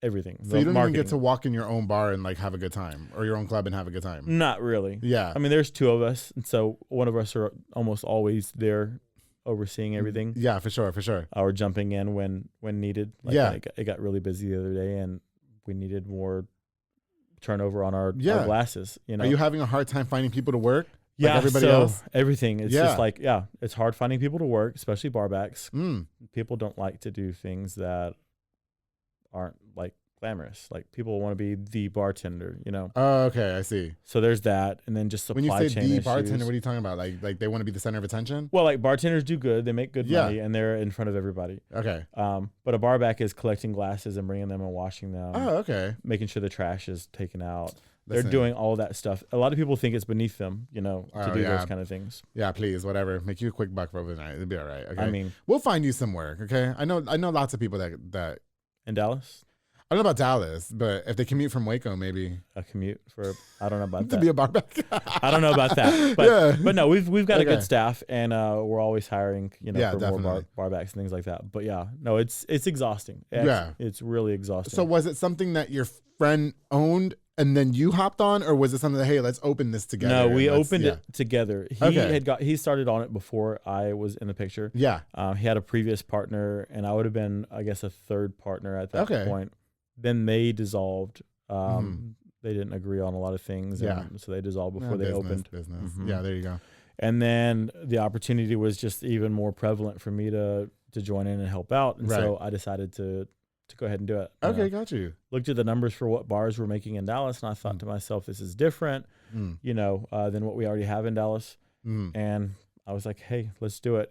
everything. So you don't even get to walk in your own bar and like have a good time, or your own club and have a good time? Not really. Yeah. I mean, there's 2 of us, and so one of us are almost always there overseeing everything. Yeah, for sure. Or jumping in when needed. Like it got really busy the other day and we needed more turnover on our glasses. Are you having a hard time finding people to work? Yeah, like everybody else? Everything. It's just like, it's hard finding people to work, especially barbacks. People don't like to do things that aren't like glamorous. Like people want to be the bartender, Oh, okay, I see. So there's that, and then just supply chain issues. When you say the bartender, what are you talking about? Like they want to be the center of attention? Well, like bartenders do good, they make good money, and they're in front of everybody. Okay. But a barback is collecting glasses and bringing them and washing them. Oh, okay. Making sure the trash is taken out. They're doing all that stuff. A lot of people think it's beneath them, to do those kind of things. Yeah, please, whatever. Make you a quick buck for overnight. It'll be all right. Okay. I mean, we'll find you some work. Okay. I know lots of people that in Dallas. I don't know about Dallas, but if they commute from Waco, maybe a commute for I don't know about that. To be a barback. I don't know about that, but no, we've got a good staff, and we're always hiring, for more barbacks and things like that. But yeah, no, it's exhausting. It's really exhausting. So was it something that your friend owned and then you hopped on, or was it something that, hey, let's open this together? No, we opened it together. He started on it before I was in the picture. Yeah, he had a previous partner, and I would have been, I guess, a third partner at that point. Then they dissolved. They didn't agree on a lot of things. And so they dissolved before they opened. Business. Yeah, there you go. And then the opportunity was just even more prevalent for me to join in and help out. And so I decided to go ahead and do it. Okay, got you. Looked at the numbers for what bars were making in Dallas, and I thought to myself, this is different, than what we already have in Dallas. And I was like, hey, let's do it.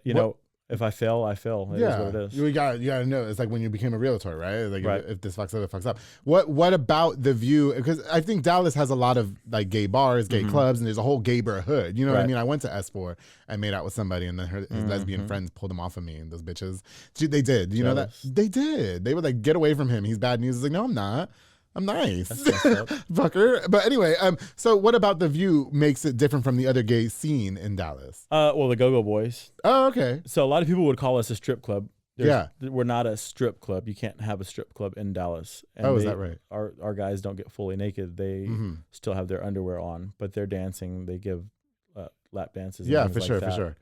If I fail, I fail. It is what it is. You gotta know. It's like when you became a realtor, right? Like if this fucks up, it fucks up. What about the view? Because I think Dallas has a lot of like gay bars, gay clubs, and there's a whole gay hood. You know what I mean? I went to S4 and made out with somebody, and then his lesbian friends pulled him off of me, and those bitches. They did. You know that? They did. They were like, get away from him. He's bad news. I was like, no, I'm not. I'm nice. That's messed up. Fucker. But anyway, so what about the view makes it different from the other gay scene in Dallas? Well, the Go-Go Boys. Oh, okay. So a lot of people would call us a strip club. Yeah. We're not a strip club. You can't have a strip club in Dallas. And Is that right? Our guys don't get fully naked. They still have their underwear on, but they're dancing. They give lap dances. Yeah, and for things sure, like for that.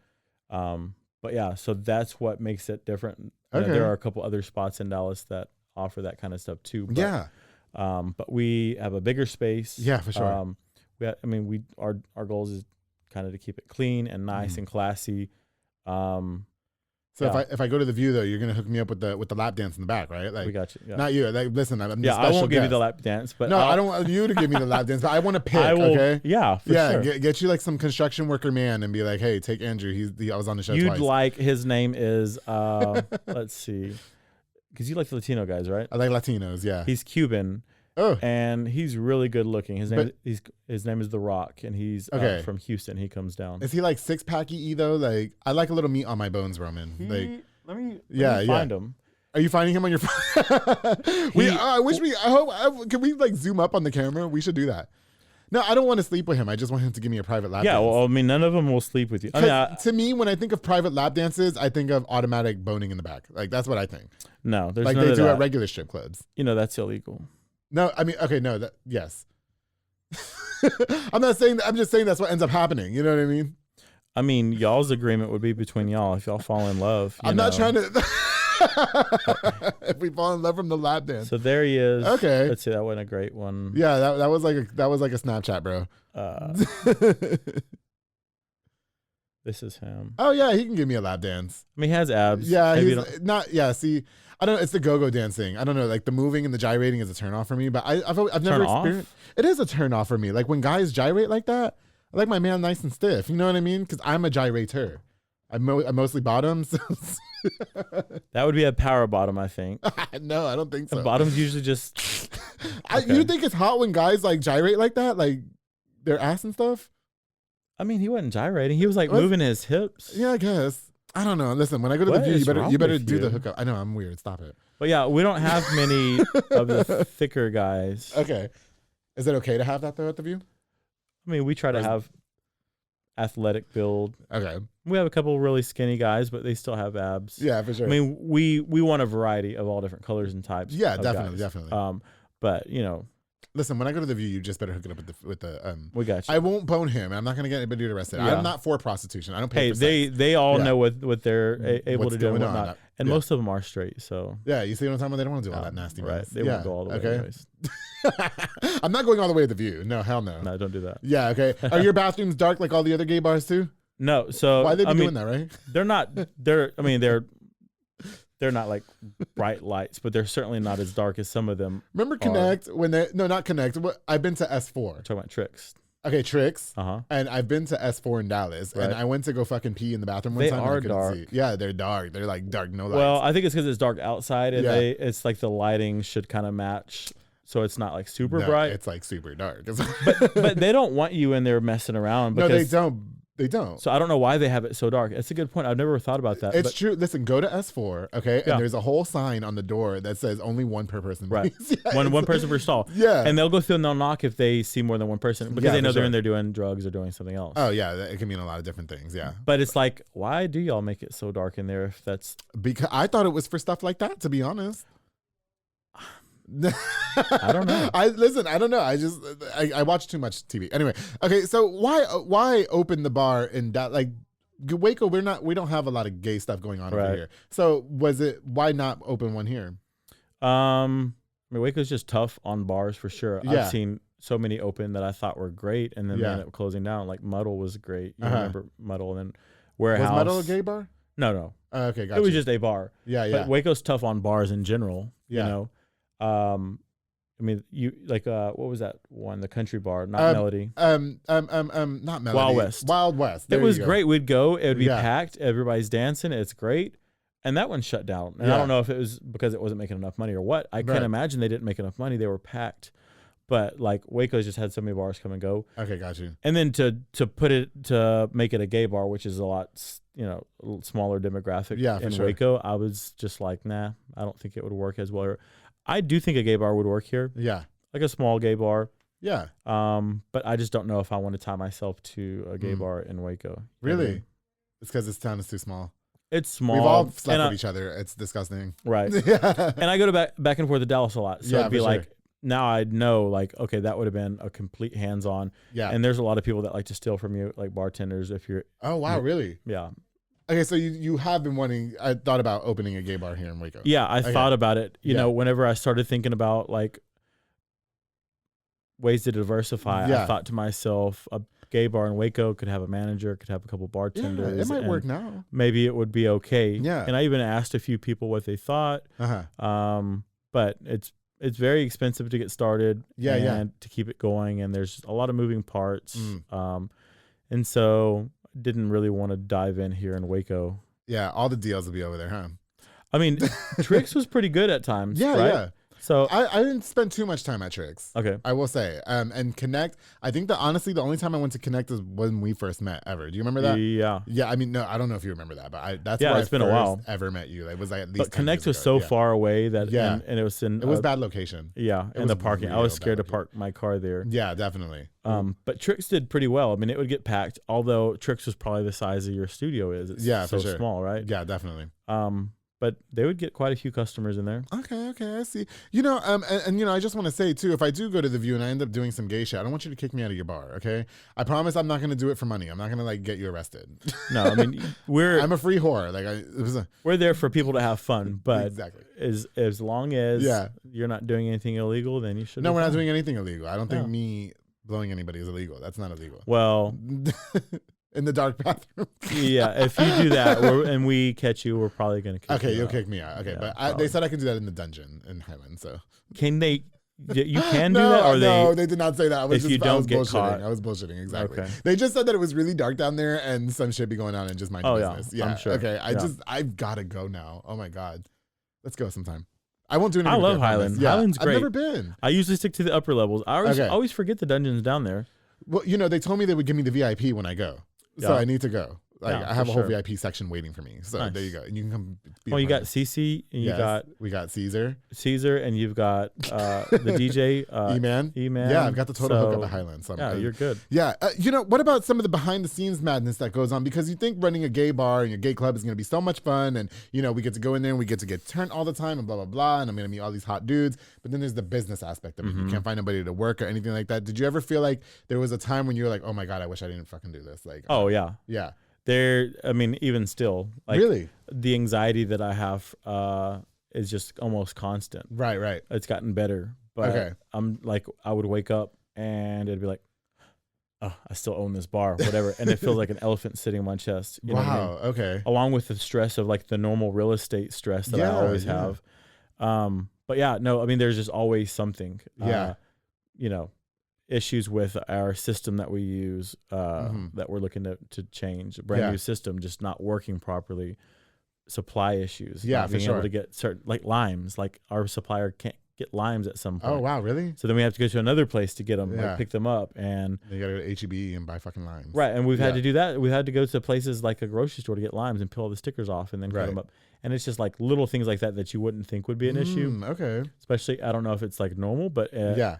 sure. But yeah, so that's what makes it different. You know, Okay. there are a couple other spots in Dallas that offer that kind of stuff too. But, Yeah. but we have a bigger space. Yeah, for sure. Our goals is kind of to keep it clean and nice and classy. So if I go to the view though, you're gonna hook me up with the lap dance in the back, right? Like we got you. Yeah. not you. Like listen, I'm the I special won't give you guest. the lap dance, but No, I don't want you to give me the lap dance, but I want to pick. I will, okay. Yeah. For sure. Get you like some construction worker man and be like, hey, take Andrew. I was on the show You'd twice. like his name is let's see, because you like the Latino guys, right? I like Latinos. Yeah. He's Cuban. Oh. And he's really good looking. His name is The Rock, and he's from Houston. He comes down. Is he like 6-packy though? Like I like a little meat on my bones, Roman. Let me find him. Are you finding him on your phone? Can we like zoom up on the camera? We should do that. No, I don't want to sleep with him. I just want him to give me a private lap dance. Yeah, well, I mean, none of them will sleep with you. I mean, to me, when I think of private lap dances, I think of automatic boning in the back. Like that's what I think. No, there's like none they of do that. at regular strip clubs. You know, that's illegal. No, I mean, okay, no, yes. I'm not saying that. I'm just saying that's what ends up happening. You know what I mean? I mean, y'all's agreement would be between y'all if y'all fall in love. I'm not trying to. If we fall in love from the lap dance. So there he is. Okay. Let's see. That wasn't a great one. Yeah, that was like a Snapchat, bro. This is him. Oh yeah, he can give me a lap dance. I mean, he has abs. Yeah, Maybe he's not. Yeah, see, I don't know. It's the go-go dancing. I don't know. Like the moving and the gyrating is a turn off for me. But I've never experienced. It is a turn off for me. Like when guys gyrate like that, I like my man nice and stiff. You know what I mean? Because I'm a gyrator. I'm mostly bottoms. That would be a power bottom, I think. No, I don't think so. The bottoms usually just. Okay. You think it's hot when guys like gyrate like that, like their ass and stuff? I mean, he wasn't gyrating. He was like moving his hips. Yeah, I guess. I don't know. Listen, when I go to the view, you better do the hookup. I know I'm weird. Stop it. But yeah, we don't have many of the thicker guys. Okay. Is it okay to have that though at the view? I mean, we try to have athletic build. Okay. We have a couple really skinny guys, but they still have abs. Yeah, for sure. I mean, we want a variety of all different colors and types. Yeah, of definitely, guys. definitely. But you know, listen, when I go to the view, you just better hook it up with the We got you. I won't bone him. I'm not gonna get anybody arrested. Yeah. I'm not for prostitution. I don't pay Hey, for sex. they all know what they're able What's to do and going on. whatnot, and Yeah. most of them are straight. So Yeah, you see what I'm talking about? They don't want to do all that nasty right, mess. they won't go all the way. Okay. Anyways. I'm not going all the way to the view. No, hell no. No, don't do that. Yeah, okay. Are your bathrooms dark like all the other gay bars too? No, so Why they be doing that, right? They're not. They're not like bright lights, but they're certainly not as dark as some of them. Remember Connect when they not Connect. I've been to S4. Talking about tricks. Okay, Tricks. Uh-huh. And I've been to S4 in Dallas, and Right. I went to go fucking pee in the bathroom one They time. and I are couldn't dark. see. Yeah, they're dark. They're like dark, no lights. Well, I think it's because it's dark outside, and Yeah. it's like the lighting should kind of match, so it's not like super No, bright. It's like super dark. But they don't want you in there messing around. No, Because, they don't. They don't. So I don't know why they have it so dark. It's a good point. I've never thought about that. It's true. Listen, go to S4, okay? Yeah. And there's a whole sign on the door that says only one per person. Right. please. Yeah, One person per stall. Yeah. And they'll go through and they'll knock if they see more than one person because Yeah, they know for they're sure. in there doing drugs or doing something else. Oh, yeah. It can mean a lot of different things. Yeah. But it's like, why do y'all make it so dark in there if that's... Because I thought it was for stuff like that, to be honest. I don't know. I don't know. I watch too much TV. Anyway, okay, so why open the bar in that, like, Waco? We don't have a lot of gay stuff going on over Right. here. So why not open one here? I mean, Waco's just tough on bars for sure. Yeah. I've seen so many open that I thought were great, and then they Yeah. ended up closing down. Like Muddle was great. You Uh-huh. remember Muddle, and then Warehouse. Was Metal a gay bar? No. Okay, gotcha. It was just a bar. Yeah. But Waco's tough on bars in general. Yeah. You know, I mean, you like what was that one? The country bar, not Melody. Not Melody. Wild West. Wild West. It There was you go. great. We'd go. It would be Yeah. packed. Everybody's dancing. It's great. And that one shut down. And I Yeah. don't know if it was because it wasn't making enough money or what. I Right. can't imagine they didn't make enough money. They were packed. But like Waco's just had so many bars come and go. Okay, got you. And then to make it a gay bar, which is a lot, a little smaller demographic Yeah, for in sure. Waco, I was just like, nah, I don't think it would work as well. I do think a gay bar would work here. Yeah. like a small gay bar. Yeah. But I just don't know if I want to tie myself to a gay bar in Waco. Really? It's because this town is too small. It's small. We've all slept with each other. It's disgusting. Right. Yeah. And I go to back and forth to Dallas a lot. So Yeah, it'd be for like, sure. now I know, like, okay, that would have been a complete hands-on. Yeah. And there's a lot of people that like to steal from you, like bartenders, if you're. Oh, wow, really? Yeah. Okay, so you have been wanting, I thought about opening a gay bar here in Waco. Yeah, I thought about it. You know, whenever I started thinking about, like, ways to diversify, I thought to myself, a gay bar in Waco could have a manager, could have a couple bartenders. Yeah, it might work now. Maybe it would be okay. Yeah. And I even asked a few people what they thought. But it's very expensive to get started. And to keep it going, and there's a lot of moving parts. And so didn't really want to dive in here in Waco. Yeah, all the deals will be over there, huh? I mean, Trix was pretty good at times. Yeah, right? yeah. So I didn't spend too much time at Trix. Okay. I will say. And Connect, I think that honestly, the only time I went to Connect is when we first met ever. Do you remember that? Yeah. Yeah, I mean, no, I don't know if you remember that, but that's yeah, where it's I been first a while. ever met you. Like, it was like at least But 10 Connect years was ago. so far away that and it was in it was bad location. Yeah, in the parking. I was scared to park my car there. Yeah, definitely. But Trix did pretty well. I mean, it would get packed, although Trix was probably the size of your studio is. It's so for sure. small, right? Yeah, definitely. But they would get quite a few customers in there. Okay, I see. You know, and you know, I just want to say too, if I do go to the View and I end up doing some gay shit, I don't want you to kick me out of your bar, okay? I promise I'm not gonna do it for money. I'm not gonna like get you arrested. No, I mean I'm a free whore. Like we're there for people to have fun, but exactly. as long as you're not doing anything illegal, then you should. No, we're not doing anything illegal. I don't think me blowing anybody is illegal. That's not illegal. Well, in the dark bathroom. Yeah, if you do that and we catch you, we're probably going to kick you Okay, you'll out. kick me out. Okay, Yeah, but they said I could do that in the dungeon in Highland, so. Can they, you can do No, that? Or no, they did not say that. I was if you I was don't get bullshitting. caught. I was bullshitting, exactly. Okay. They just said that it was really dark down there and some shit be going on and just mind your business. I'm sure. Okay, I've got to go now. Oh my God. Let's go sometime. I won't do anything. I love Highland. Yeah, Highland's great. I've never been. I usually stick to the upper levels. I always forget the dungeons down there. Well, you know, they told me they would give me the VIP when I go. So Yeah. I need to go. Like, Yeah, I have for a whole sure. VIP section waiting for me. So Nice. there you go. And you can come. Well, you got Cece and we got Caesar, and you've got the DJ E-Man. E-Man. Yeah, I've got the total hookup So, at Highland. So yeah, you're good. Yeah. You know, what about some of the behind the scenes madness that goes on? Because you think running a gay bar and your gay club is going to be so much fun. And, you know, we get to go in there and we get to get turned all the time and blah, blah, blah. And I'm going to meet all these hot dudes. But then there's the business aspect of it. You can't find anybody to work or anything like that. Did you ever feel like there was a time when you were like, oh my God, I wish I didn't fucking do this? Like, Oh, yeah. yeah. I mean, even still, like Really? the anxiety that I have is just almost constant. Right. It's gotten better, but Okay. I'm like, I would wake up and it'd be like, oh, I still own this bar, whatever. And it feels like an elephant sitting on my chest. You know what I mean? Wow. Okay. Along with the stress of like the normal real estate stress that I always have. But yeah, no, I mean, there's just always something, you know, issues with our system that we use that we're looking to change. A brand new system just not working properly. Supply issues. Yeah, not for being sure. able to get certain like limes. Like our supplier can't get limes at some point. Oh, wow. Really? So then we have to go to another place to get them, Yeah. like pick them up, and You got to go to H-E-B and buy fucking limes. right. And we've had Yeah. to do that. We've had to go to places like a grocery store to get limes and peel all the stickers off and then cut Right. them up. And it's just like little things like that you wouldn't think would be an issue. Okay. Especially, I don't know if it's like normal, but Yeah.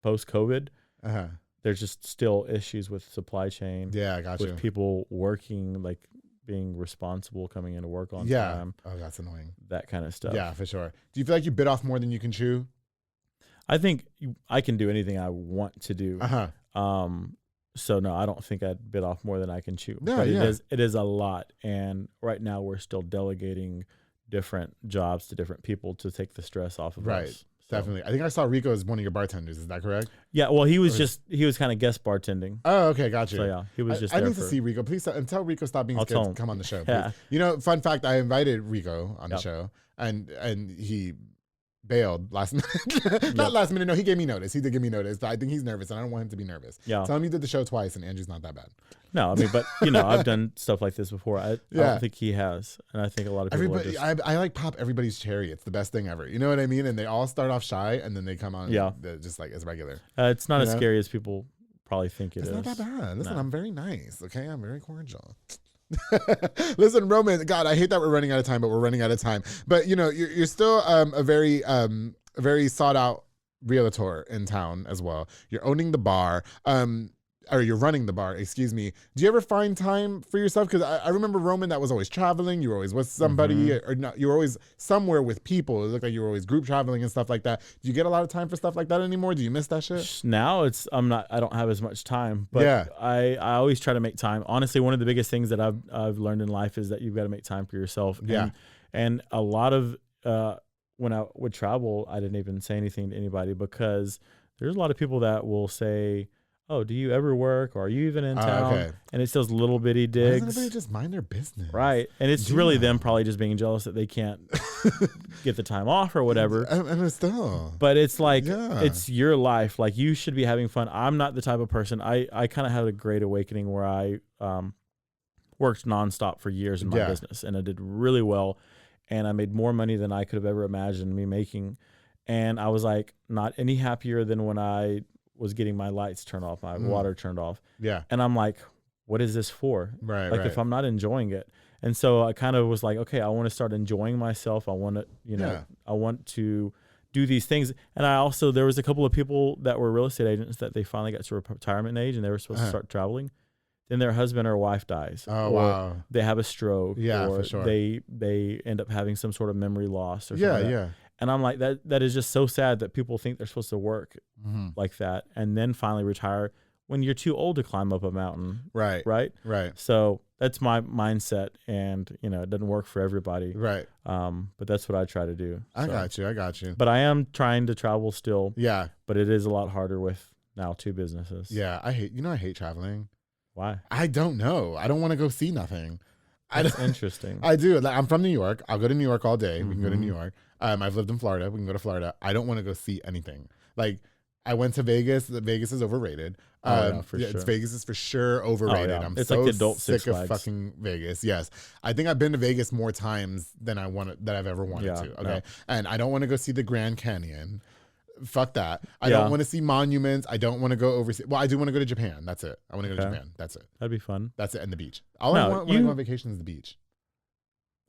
post COVID, Uh-huh. there's just still issues with supply chain. Yeah, I got with you. people working, like being responsible, coming into work on Yeah. time, Oh, that's annoying. that kind of stuff. Yeah, for sure. Do you feel like you bit off more than you can chew? I think I can do anything I want to do. Uh-huh. So no, I don't think I'd bit off more than I can chew. Yeah, But yeah. it is a lot. And right now we're still delegating different jobs to different people to take the stress off of Right. us. So- Definitely. I think I saw Rico as one of your bartenders. Is that correct? Yeah, well, he was kind of guest bartending. Oh, okay. Got you. So yeah, he was just I there need for, to see Rico. Please tell Rico stop being I'll scared tell to him. come on the show. Yeah. Please. You know, fun fact, I invited Rico on the Yep. show and he bailed last minute. Not last minute. No, he gave me notice. He did give me notice, but I think he's nervous and I don't want him to be nervous. Yeah. Tell him you did the show twice and Andrew's not that bad. No, I mean, but you know, I've done stuff like this before. I don't think he has, and I think a lot of people Everybody, are just, I like pop everybody's cherry. It's the best thing ever. You know what I mean? And they all start off shy and then they come on just like as regular. it's not You as know? scary as people probably think it It's is. not that bad. Listen, No. I'm very nice. Okay, I'm very cordial. Listen, Roman. God, I hate that we're running out of time, but we're running out of time. But you know, you're still a very sought out realtor in town as well. You're owning the bar. Or you're running the bar, excuse me. Do you ever find time for yourself? Because I remember, Roman, that was always traveling. You were always with somebody, or not, you were always somewhere with people. It looked like you were always group traveling and stuff like that. Do you get a lot of time for stuff like that anymore? Do you miss that shit? Now I don't have as much time, but Yeah. I always try to make time. Honestly, one of the biggest things that I've learned in life is that you've got to make time for yourself. Yeah. And a lot of, when I would travel, I didn't even say anything to anybody, because there's a lot of people that will say, oh, do you ever work? Or are you even in town? Okay. And it's those little bitty Why digs. doesn't everybody just mind their business? Right. And it's really them probably just being jealous that they can't get the time off or whatever. And it's still. But it's like, Yeah. it's your life. Like, you should be having fun. I'm not the type of person. I kind of had a great awakening where I worked nonstop for years in my business, and I did really well. And I made more money than I could have ever imagined me making. And I was like, not any happier than when I was getting my lights turned off, my water turned off. Yeah. And I'm like, what is this for? Right. Like, if I'm not enjoying it. And so I kind of was like, okay, I want to start enjoying myself. I want to, I want to do these things. And there was a couple of people that were real estate agents that they finally got to retirement age, and they were supposed to start traveling. Then their husband or wife dies. Oh, or wow. they have a stroke. Yeah, or for sure. They end up having some sort of memory loss or something like that. Yeah. And I'm like, that is just so sad that people think they're supposed to work like that and then finally retire when you're too old to climb up a mountain. Right. Right. So that's my mindset, and it doesn't work for everybody. Right. But that's what I try to do. I got you. But I am trying to travel still. Yeah. But it is a lot harder with now 2 businesses. Yeah. I hate traveling. Why? I don't know. I don't want to go see nothing. That's interesting. I do. Like, I'm from New York. I'll go to New York all day. We can go to New York. I've lived in Florida. We can go to Florida. I don't want to go see anything. Like, I went to Vegas. Vegas is overrated. For sure. Vegas is for sure overrated. Oh, yeah. I'm It's so like the adult sick Six of Flags. fucking Vegas. Yes, I think I've been to Vegas more times than I've ever wanted to. Okay, and I don't want to go see the Grand Canyon. Fuck that. I don't want to see monuments. I don't want to go overseas. Well, I do want to go to Japan. That's it. I want to go to Japan. That's it. That'd be fun. That's it. And the beach. All I want when I go on vacation is the beach.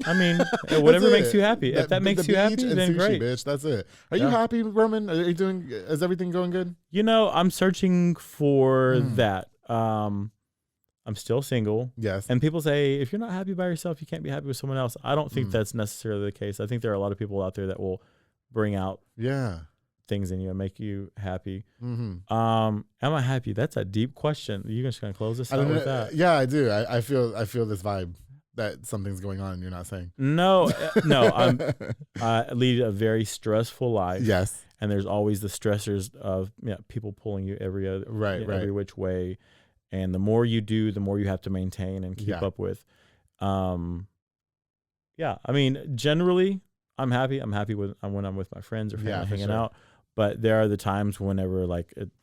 I mean, whatever makes you happy. If that The makes you happy, beach and then sushi, great. Bitch, that's it. Are you happy, Roman? Is everything going good? I'm searching for that. I'm still single. Yes. And people say, if you're not happy by yourself, you can't be happy with someone else. I don't think that's necessarily the case. I think there are a lot of people out there that will bring out things in you and make you happy. Am I happy? That's a deep question. You're just gonna close this out with that? Yeah, I do. I feel this vibe that something's going on. You're not saying no. I lead a very stressful life. Yes, and there's always the stressors of people pulling you every which way, and the more you do, the more you have to maintain and keep up with. I mean, generally, I'm happy. I'm happy when I'm with my friends or family hanging out. But there are the times whenever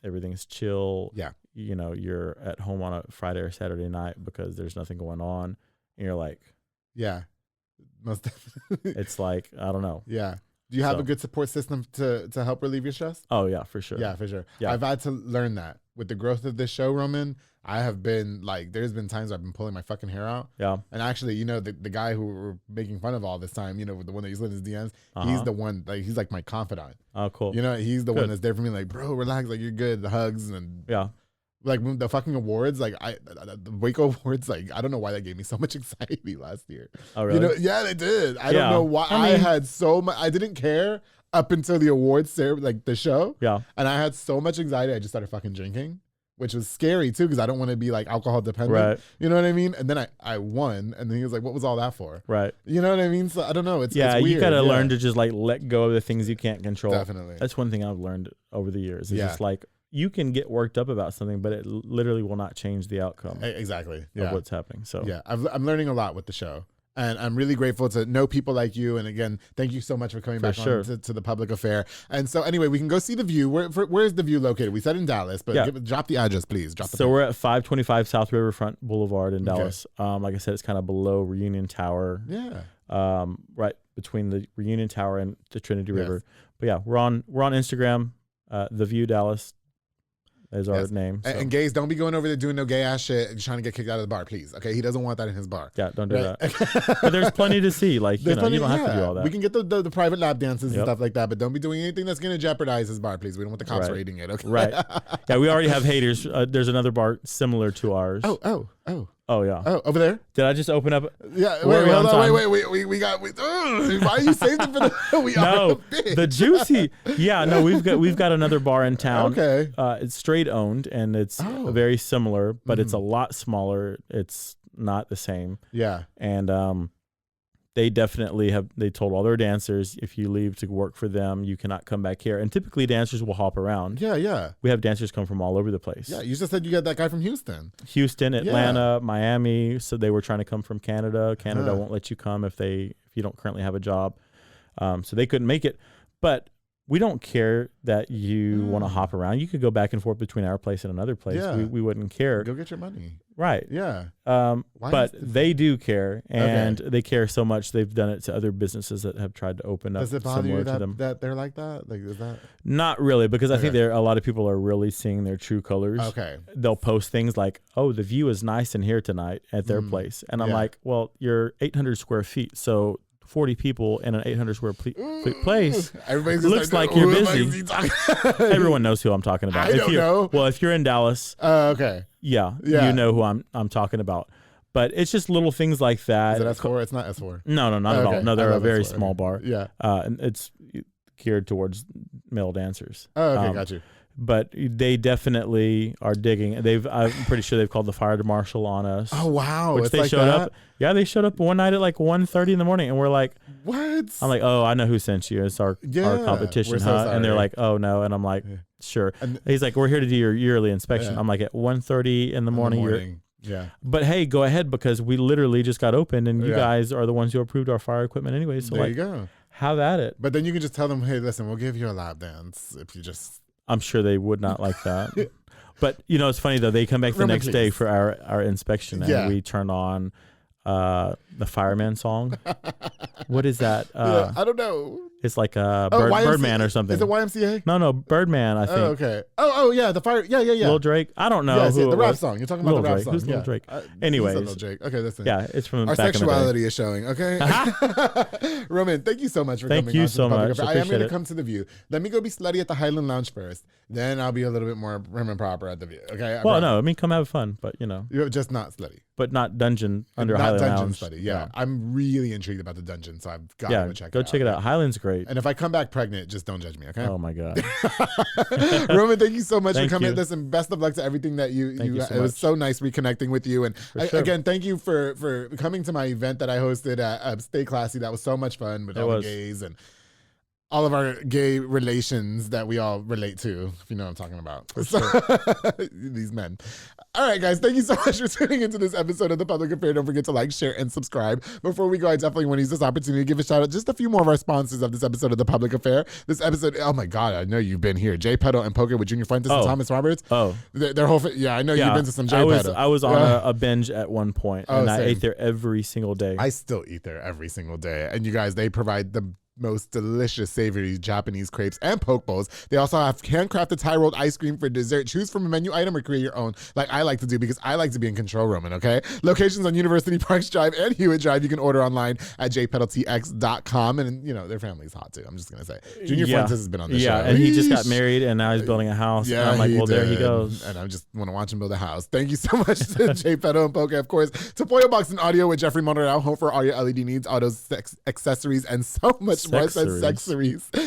everything's chill. Yeah. You're at home on a Friday or Saturday night because there's nothing going on. And you're like, yeah, most definitely. It's like, I don't know. Yeah. Do you have a good support system to help relieve your stress? Oh yeah, for sure. Yeah, for sure. Yeah. I've had to learn that with the growth of this show, Roman. I have been there's been times I've been pulling my fucking hair out. Yeah. And actually, the guy who we're making fun of all this time, the one that he's in his DMs, he's the one, he's like my confidant. Oh, cool. He's the one that's there for me, like, bro, relax, like, you're good, the hugs, and like the fucking awards, the Waco Awards, I don't know why that gave me so much anxiety last year. Oh, really? Yeah, they did. I don't know why. I had so much, I didn't care up until the awards, the show. Yeah. And I had so much anxiety, I just started fucking drinking. Which was scary too, because I don't want to be alcohol dependent. Right. You know what I mean? And then I won, and then he was like, "What was all that for?" Right. You know what I mean? So I don't know. It's weird. You gotta learn to just let go of the things you can't control. Definitely. That's one thing I've learned over the years. It's just you can get worked up about something, but it literally will not change the outcome. Exactly. Of what's happening. So yeah, I'm learning a lot with the show. And I'm really grateful to know people like you. And again, thank you so much for coming back on to the public affair. And so anyway, we can go see the View. Where's the View located? We said in Dallas, but drop the address, please. We're at 525 South Riverfront Boulevard in Dallas. Like I said, it's kind of below Reunion Tower. Yeah. Right between the Reunion Tower and the Trinity River. But yeah, we're on Instagram, The View Dallas. is our name. So. And gays, don't be going over there doing no gay ass shit and trying to get kicked out of the bar, please. Okay, he doesn't want that in his bar. Yeah, don't do that. But there's plenty to see. Like, you don't have to do all that. We can get the private lap dances and stuff like that, but don't be doing anything that's going to jeopardize his bar, please. We don't want the cops raiding it. Okay. Right. Yeah, we already have haters. There's another bar similar to ours. Oh yeah. Oh, over there? Did I just open up? Yeah. Wait. We got. Why are you saving for the? We no, the juicy. Yeah. No, we've got another bar in town. Okay. It's straight owned and it's very similar, but it's a lot smaller. It's not the same. Yeah. And they definitely they told all their dancers, if you leave to work for them, you cannot come back here. And typically dancers will hop around. Yeah. We have dancers come from all over the place. Yeah, you just said you got that guy from Houston, Atlanta, Miami. So they were trying to come from Canada. Canada won't let you come if you don't currently have a job. So they couldn't make it. But we don't care that you want to hop around. You could go back and forth between our place and another place. Yeah. We wouldn't care. Go get your money. Right. Yeah. But they do care, and they care so much they've done it to other businesses that have tried to open up. Does it bother you to them. that they're like that? Like, is that not really? Because I think a lot of people are really seeing their true colors. Okay. They'll post things like, "Oh, the view is nice in here tonight at their place," and I'm like, "Well, you're 800 square feet, so." 40 people in an 800 square feet place looks like you're busy. Everyone knows who I'm talking about. I don't know. Well, if you're in Dallas, okay, yeah, you know who I'm talking about. But it's just little things like that. Is it S4? It's not S4. No, not at all. No, they're a very S4. small bar. Yeah, and it's geared towards male dancers. Oh, okay, got you. But they definitely are digging. I'm pretty sure they've called the fire marshal on us. Oh wow! Which they showed up. Yeah, they showed up one night at like 1:30 in the morning, and we're like, "What?" I'm like, "Oh, I know who sent you. It's our competition, huh?" And they're like, "Oh no," and I'm like, "Sure." And he's like, "We're here to do your yearly inspection." I'm like, "At 1:30 in the morning, yeah. But hey, go ahead because we literally just got opened, and you guys are the ones who approved our fire equipment anyway. So there you go. Have at it. But then you can just tell them, "Hey, listen, we'll give you a lap dance if you just." I'm sure they would not like that. But, it's funny, though. They come back the next day for our inspection, and we turn on the Fireman song. What is that? I don't know. It's like a Birdman or something. Is it YMCA? No, Birdman, I think. Oh, okay. Oh, yeah, the fire. Yeah. Lil Drake? I don't know. Yes, the rap song. You're talking about the rap song. Who's Lil Drake? Anyways. Lil Drake. Okay, listen. Yeah, it's from our back sexuality is showing, okay? Roman, thank you so much for coming on. Thank you so much. I am going to come to the View. Let me go be slutty at the Highland Lounge first. Then I'll be a little bit more prim and proper at the View, okay? Well, no, I mean, come have fun, but, You're just not slutty. But not dungeon under Highland Lounge. Slutty, yeah. I'm really intrigued about the dungeon, so I've got to go check it out. Go check it out. Highland's great. And if I come back pregnant, just don't judge me, okay? Oh, my God. Roman, thank you so much for coming. You. Listen, best of luck to everything that you so it was so nice reconnecting with you. And again, thank you for coming to my event that I hosted at Stay Classy. That was so much fun with all the gays and all of our gay relations that we all relate to, if you know what I'm talking about. These men. All right, guys, thank you so much for tuning into this episode of The Public Affair. Don't forget to like, share, and subscribe. Before we go, I definitely want to use this opportunity to give a shout out just a few more of our sponsors of this episode of The Public Affair. This episode, oh my God, I know you've been here. J Pedal and Poker with Junior Fuentes and Thomas Roberts. Oh. Their whole, I know you've been to some J Pedal. I was on a binge at one point, and I ate there every single day. I still eat there every single day. And you guys, they provide the most delicious savory Japanese crepes and poke bowls. They also have handcrafted Thai rolled ice cream for dessert. Choose from a menu item or create your own, like I like to do because I like to be in control, Roman, okay? Locations on University Parks Drive and Hewitt Drive. You can order online at jpedaltx.com. And, their family's hot too. I'm just going to say. Junior Fuentes has been on the show. Yeah, and he just got married and now he's building a house. Yeah, and I'm like, well, there he goes. And I just want to watch him build a house. Thank you so much to J Pedal and Poke, of course, to Pollo Box and Audio with Jeffrey Monreal, home for all your LED needs, autos, accessories, and so much more.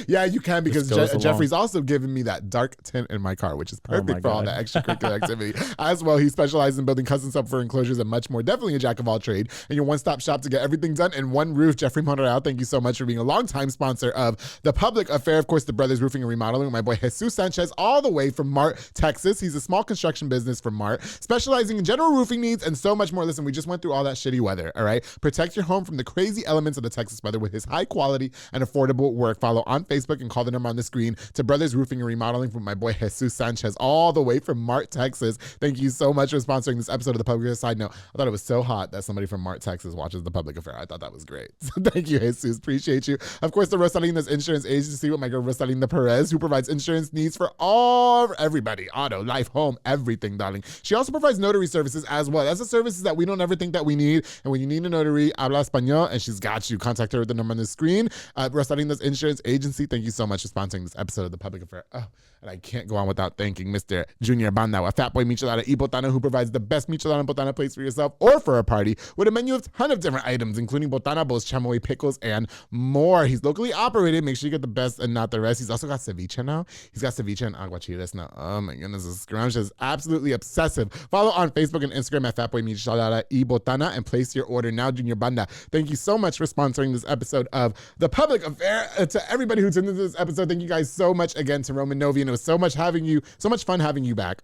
Yeah, you can because Jeffrey's also given me that dark tint in my car, which is perfect for all that extracurricular activity. As well, he specializes in building custom subwoofer enclosures and much more. Definitely a jack of all trade and your one-stop shop to get everything done in one roof. Jeffrey Monreal, thank you so much for being a longtime sponsor of The Public Affair. Of course, the Brothers Roofing and Remodeling with my boy Jesus Sanchez, all the way from Mart, Texas. He's a small construction business from Mart, specializing in general roofing needs and so much more. Listen, we just went through all that shitty weather, all right? Protect your home from the crazy elements of the Texas weather with his high-quality and affordable work. Follow on Facebook and call the number on the screen to Brothers Roofing and Remodeling from my boy Jesus Sanchez, all the way from Mart, Texas. Thank you so much for sponsoring this episode of The Public Affair. Side note, I thought it was so hot that somebody from Mart, Texas watches The Public Affair. I thought that was great. So thank you, Jesus. Appreciate you. Of course, the Rosalina's Insurance Agency with my girl Rosalina Perez, who provides insurance needs for everybody. Auto, life, home, everything, darling. She also provides notary services as well. That's the services that we don't ever think that we need. And when you need a notary, habla español, and she's got you. Contact her with the number on the screen. Rosalina's Insurance Agency, thank you so much for sponsoring this episode of The Public Affair. Oh, and I can't go on without thanking Mr. Junior Banda, a Fatboy Michelada y Botana, who provides the best Michelada and Botana plates for yourself or for a party with a menu of a ton of different items, including Botana bowls, chamoy pickles, and more. He's locally operated. Make sure you get the best and not the rest. He's also got ceviche now. He's got ceviche and aguachiles now. Oh my goodness, this scrumptious is absolutely obsessive. Follow on Facebook and Instagram at Fatboy Michelada y Botana and place your order now, Junior Banda. Thank you so much for sponsoring this episode of The Public Affair. To everybody who tuned into this episode, thank you guys so much again to Roman Novian. It was so much fun having you back.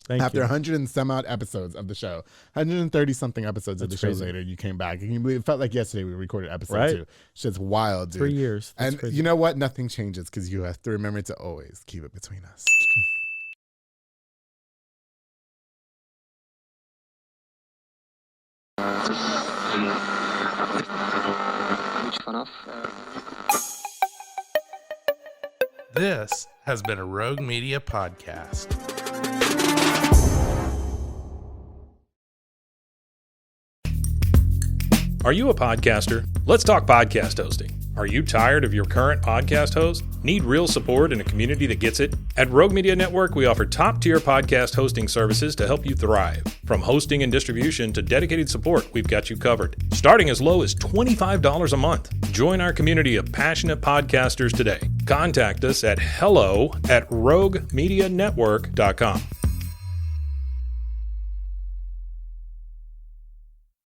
After 100 and some odd episodes of the show, 130 something episodes of the show later, you came back. And you believe it felt like yesterday we recorded episode 2. Shit's wild, dude. 3 years. That's crazy. You know what? Nothing changes because you have to remember to always keep it between us. This has been a Rogue Media podcast. Are you a podcaster? Let's talk podcast hosting. Are you tired of your current podcast host? Need real support in a community that gets it? At Rogue Media Network, we offer top-tier podcast hosting services to help you thrive. From hosting and distribution to dedicated support, we've got you covered. Starting as low as $25 a month. Join our community of passionate podcasters today. Contact us at hello@roguemedianetwork.com.